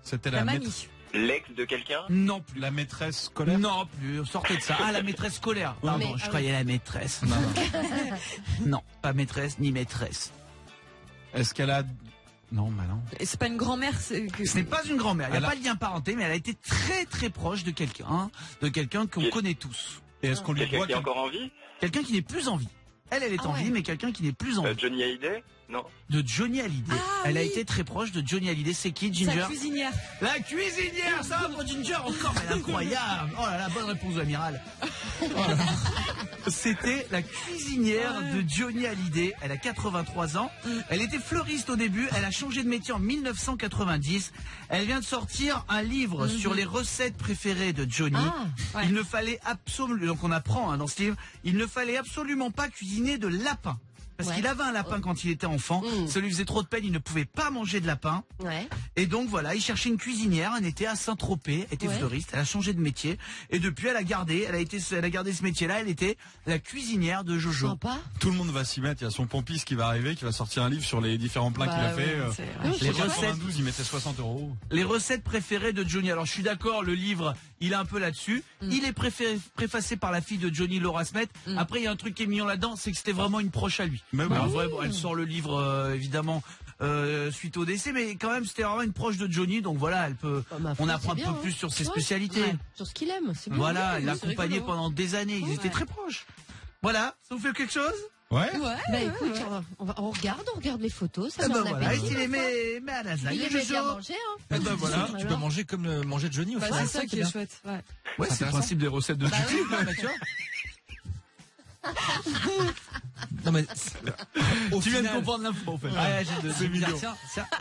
Speaker 4: C'était
Speaker 6: La
Speaker 4: la
Speaker 6: mamie.
Speaker 4: maîtresse.
Speaker 15: L'ex de quelqu'un?
Speaker 1: Non plus.
Speaker 4: La maîtresse scolaire?
Speaker 1: Non plus, sortez de ça. Ah, la maîtresse scolaire. Pardon,
Speaker 3: Mais-
Speaker 1: je
Speaker 3: ah
Speaker 1: croyais la maîtresse. Non, non. Non, pas maîtresse ni maîtresse.
Speaker 4: Est-ce qu'elle a... Non, bah non.
Speaker 6: Et c'est pas une grand-mère, c'est que...
Speaker 1: Ce n'est pas une grand-mère, il n'y a
Speaker 4: Elle a-
Speaker 1: pas de lien parenté, mais elle a été très très proche de quelqu'un qu'on
Speaker 15: Qui-
Speaker 1: connaît tous.
Speaker 4: Et est-ce qu'on lui
Speaker 15: Quelqu'un
Speaker 4: doit...
Speaker 15: qui est encore en vie?
Speaker 1: Quelqu'un qui n'est plus en vie. Elle est en
Speaker 3: Ah ouais.
Speaker 1: vie, mais quelqu'un qui n'est plus en vie.
Speaker 15: Johnny Hallyday? Non.
Speaker 1: De Johnny Hallyday.
Speaker 6: Ah
Speaker 1: Elle a
Speaker 6: oui.
Speaker 1: été très proche de Johnny Hallyday. C'est qui,
Speaker 6: Sa
Speaker 1: Ginger?
Speaker 6: cuisinière.
Speaker 1: La cuisinière, ça va pour Ginger encore, elle est incroyable. Oh là là, bonne réponse de l'amiral. Oh là là. C'était la cuisinière de Johnny Hallyday. Elle a 83 ans. Elle était fleuriste au début. Elle a changé de métier en 1990. Elle vient de sortir un livre sur les recettes préférées de Johnny.
Speaker 3: Ah,
Speaker 6: ouais.
Speaker 1: Il ne fallait absolument, donc on apprend dans ce livre, il ne fallait absolument pas cuisiner de lapin. Parce
Speaker 3: Ouais.
Speaker 1: qu'il avait un lapin quand il était enfant, ça lui faisait trop de peine, il ne pouvait pas manger de lapin.
Speaker 3: Ouais.
Speaker 1: Et donc voilà, il cherchait une cuisinière, elle était à Saint-Tropez, elle était
Speaker 3: Ouais.
Speaker 1: fleuriste, elle a changé de métier. Et depuis, elle a gardé ce métier-là, elle était la cuisinière de Jojo.
Speaker 3: Sympa.
Speaker 4: Tout le monde va s'y mettre. Il y a son pompiste qui va arriver, qui va sortir un livre sur les différents plats
Speaker 6: Bah
Speaker 4: qu'il a
Speaker 6: ouais,
Speaker 4: fait.
Speaker 6: c'est-
Speaker 1: Les
Speaker 4: Les
Speaker 1: recettes.
Speaker 4: 92, il mettait 60 €.
Speaker 1: Les recettes préférées de Johnny. Alors je suis d'accord, le livre, il est un peu là-dessus. Il est préfacé par la fille de Johnny, Laura Smet. Après, il y a un truc qui est mignon là-dedans, c'est que c'était vraiment une proche à lui.
Speaker 4: Mais oui.
Speaker 1: Alors, vrai, bon, elle sort le livre, évidemment, suite au décès, mais quand même, c'était vraiment une proche de Johnny. Donc voilà, elle peut.
Speaker 3: Bah, ma
Speaker 1: On
Speaker 3: foi,
Speaker 1: apprend un
Speaker 3: c'est
Speaker 1: peu
Speaker 3: bien,
Speaker 1: plus
Speaker 3: hein.
Speaker 1: sur ses
Speaker 3: Ouais.
Speaker 1: spécialités.
Speaker 3: Ouais. Sur ce qu'il aime, c'est bien.
Speaker 1: Voilà, elle l'a
Speaker 6: c'est
Speaker 1: accompagné
Speaker 6: rigolo.
Speaker 1: pendant des années. Ils étaient très proches. Voilà, ça vous fait quelque chose?
Speaker 4: Ouais.
Speaker 6: Ouais.
Speaker 3: Bah écoute, on regarde les photos, ça
Speaker 1: Eh
Speaker 3: met
Speaker 1: ben
Speaker 3: en
Speaker 1: voilà,
Speaker 3: appétit,
Speaker 1: il
Speaker 3: ma foi.
Speaker 1: aimait à la
Speaker 3: Il
Speaker 1: zague,
Speaker 3: aimait
Speaker 1: Jojo.
Speaker 3: bien manger, hein.
Speaker 1: Eh ben voilà.
Speaker 2: Tu peux manger comme manger de Johnny au
Speaker 6: Bah,
Speaker 2: final.
Speaker 6: c'est ça qui est chouette. Ouais.
Speaker 1: Ouais, c'est le
Speaker 2: intéressant.
Speaker 1: principe des recettes de
Speaker 6: Bah
Speaker 1: Johnny.
Speaker 6: oui.
Speaker 1: Ouais, bah, tu vois.
Speaker 2: Non mais
Speaker 1: tu viens de comprendre l'info en fait.
Speaker 2: Ouais,
Speaker 1: c'est mignon.
Speaker 2: Tiens,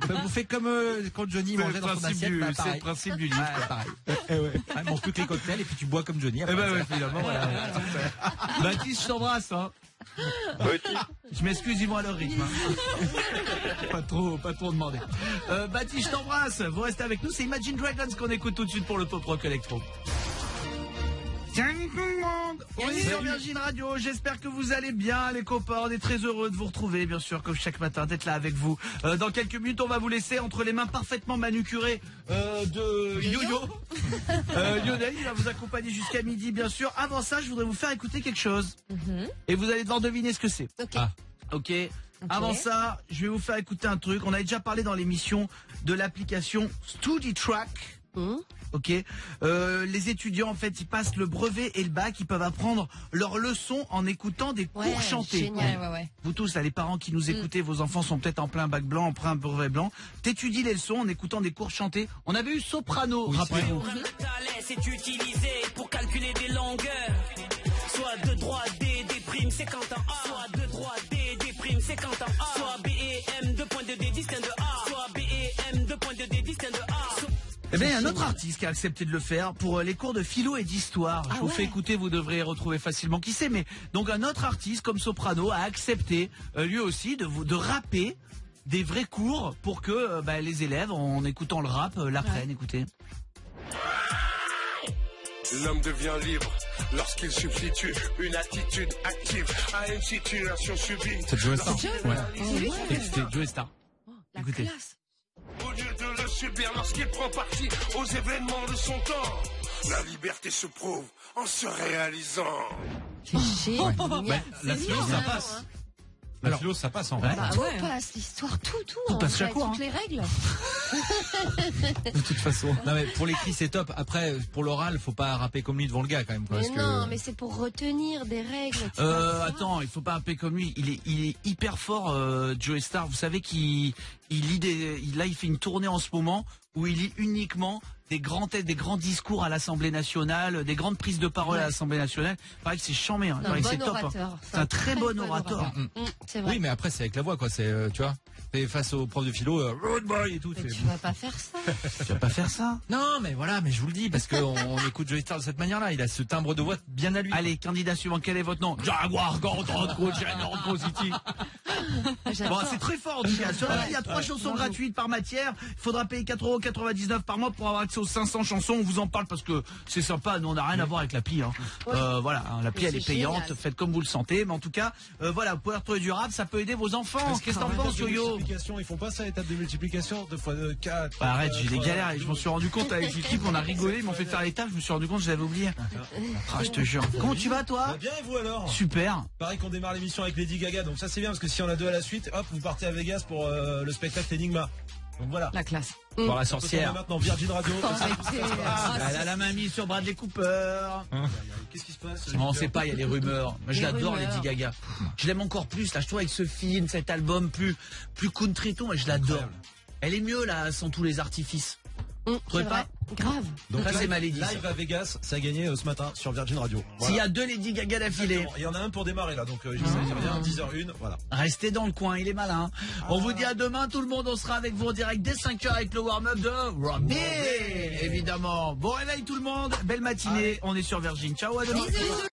Speaker 2: vous faites comme quand Johnny mangeait dans son assiette,
Speaker 1: c'est le principe du livre.
Speaker 2: Ouais, pareil. Ouais, mange plus que les cocktails et puis tu bois comme Johnny.
Speaker 1: Eh ben ouais, finalement, voilà. Baptiste, je t'embrasse, hein.
Speaker 15: Moi aussi.
Speaker 1: Je m'excuse, ils vont à leur rythme. Hein. pas trop demander. Baptiste, je t'embrasse. Vous restez avec nous. C'est Imagine Dragons qu'on écoute tout de suite pour le pop rock électro. Salut tout le monde. On est sur Virgin Radio, j'espère que vous allez bien les copains, on est très heureux de vous retrouver bien sûr comme chaque matin, d'être là avec vous. Dans quelques minutes on va vous laisser entre les mains parfaitement manucurées de Yo-Yo. Lionel il va vous accompagner jusqu'à midi bien sûr. Avant ça je voudrais vous faire écouter quelque chose et vous allez devoir deviner ce que c'est. Ok. Avant ça je vais vous faire écouter un truc, on avait déjà parlé dans l'émission de l'application StudyTrack. Ok, les étudiants en fait ils passent le brevet et le bac, ils peuvent apprendre leurs leçons en écoutant des cours chantés.
Speaker 3: Génial,
Speaker 1: Vous tous là, les parents qui nous écoutez, vos enfants sont peut-être en plein bac blanc, en plein brevet blanc. T'étudies les leçons en écoutant des cours chantés. On avait eu Soprano, rappelez-vous.
Speaker 16: C'est utilisé pour calculer des longueurs. Soit de droite D, des primes 50 en A. Soit de droite D, des primes 50 en A. Soit B et M 2.2D distinct de A. Soit B et M 2.2D distinct de A.
Speaker 1: Eh bien, il y a un autre artiste qui a accepté de le faire pour les cours de philo et d'histoire. Je vous fais écouter, vous devrez retrouver facilement qui c'est. Mais donc un autre artiste comme Soprano a accepté lui aussi de rapper des vrais cours pour que les élèves, en écoutant le rap, l'apprennent. Écoutez.
Speaker 17: L'homme devient libre lorsqu'il substitue une attitude active à une situation subie.
Speaker 2: C'est Joe Star.
Speaker 1: C'était Joe Star. Écoutez.
Speaker 17: Au lieu de le subir lorsqu'il prend parti aux événements de son temps, la liberté se prouve en se réalisant.
Speaker 3: C'est génial.
Speaker 4: La philo, ça passe. La philo, ça passe en vrai.
Speaker 3: Tout passe, l'histoire, tout
Speaker 1: passe chaque cours.
Speaker 3: Toutes les règles.
Speaker 2: De toute façon. Non mais pour l'écrit c'est top. Après pour l'oral faut pas rapper comme lui devant le gars quand même. Quoi,
Speaker 3: mais non, mais c'est pour retenir des règles.
Speaker 1: Attends, il faut pas rapper comme lui. Il est hyper fort, Joe Star. Vous savez qu'il lit là il fait une tournée en ce moment où il lit uniquement des grands discours à l'Assemblée nationale, des grandes prises de parole à l'Assemblée nationale. Il paraît que c'est chambé, hein. C'est top. Hein. C'est un très bon orateur.
Speaker 3: C'est vrai.
Speaker 2: Oui, mais après c'est avec la voix quoi. C'est tu vois. T'es face au prof de philo, road boy et tout.
Speaker 3: Mais tu vas pas faire ça.
Speaker 1: Tu vas pas faire ça.
Speaker 2: Non, mais voilà, mais je vous le dis parce que on écoute Joey Star de cette manière-là. Il a ce timbre de voix bien à lui.
Speaker 1: Allez, candidat suivant, quel est votre nom? Jaguar Gordon City. Bon, c'est très fort en tout cas. Sur il y a 3 chansons gratuites par matière. Il faudra payer 4,99 € par mois pour avoir accès aux 500 chansons. On vous en parle parce que c'est sympa. Nous, on n'a rien à voir avec l'appli. Hein. Voilà, hein, l'appli elle est payante. Génial. Faites comme vous le sentez. Mais en tout cas, voilà, vous pouvez retrouver du rap. Ça peut aider vos enfants. Qu'est-ce que t'en penses, Yo-Yo?
Speaker 18: Ils font pas ça, l'étape de multiplication, 2 fois 2, 4.
Speaker 1: Arrête, j'ai des galères et je m'en suis rendu compte avec l'équipe. On a rigolé, ils m'ont fait faire l'étape. Je me suis rendu compte que je l'avais oublié. Ah, je te jure. Comment tu vas, toi?
Speaker 18: Bien, et vous alors?
Speaker 1: Super.
Speaker 18: Pareil qu'on démarre l'émission avec Lady Gaga, donc ça c'est bien parce que si on a 2 à la suite, hop, vous partez à Vegas pour le spectacle Enigma. Donc voilà.
Speaker 6: La classe.
Speaker 1: Voir la sorcière.
Speaker 18: Maintenant Virgin Radio.
Speaker 1: Elle a la main mise sur Bradley Cooper.
Speaker 18: Qu'est-ce qui se passe?
Speaker 1: On sait pas, il y a les rumeurs. Moi, je l'adore, Lady Gaga. Je l'aime encore plus, là, je trouve avec ce film, cet album plus country et tout, moi je l'adore. Elle est mieux, là, sans tous les artifices.
Speaker 3: C'est pas grave.
Speaker 18: Donc
Speaker 1: là, c'est ma Lady.
Speaker 18: Live à Vegas, ça a gagné ce matin sur Virgin Radio.
Speaker 1: Voilà. S'il y a 2 Lady Gaga d'affilée.
Speaker 18: Il y en a un pour démarrer là, donc je bien 10h01, voilà.
Speaker 1: Restez dans le coin, il est malin. On vous dit à demain, tout le monde, on sera avec vous en direct dès 5h avec le warm-up de Robbie. Évidemment. Bon réveil tout le monde, belle matinée, on est sur Virgin. Ciao, à demain.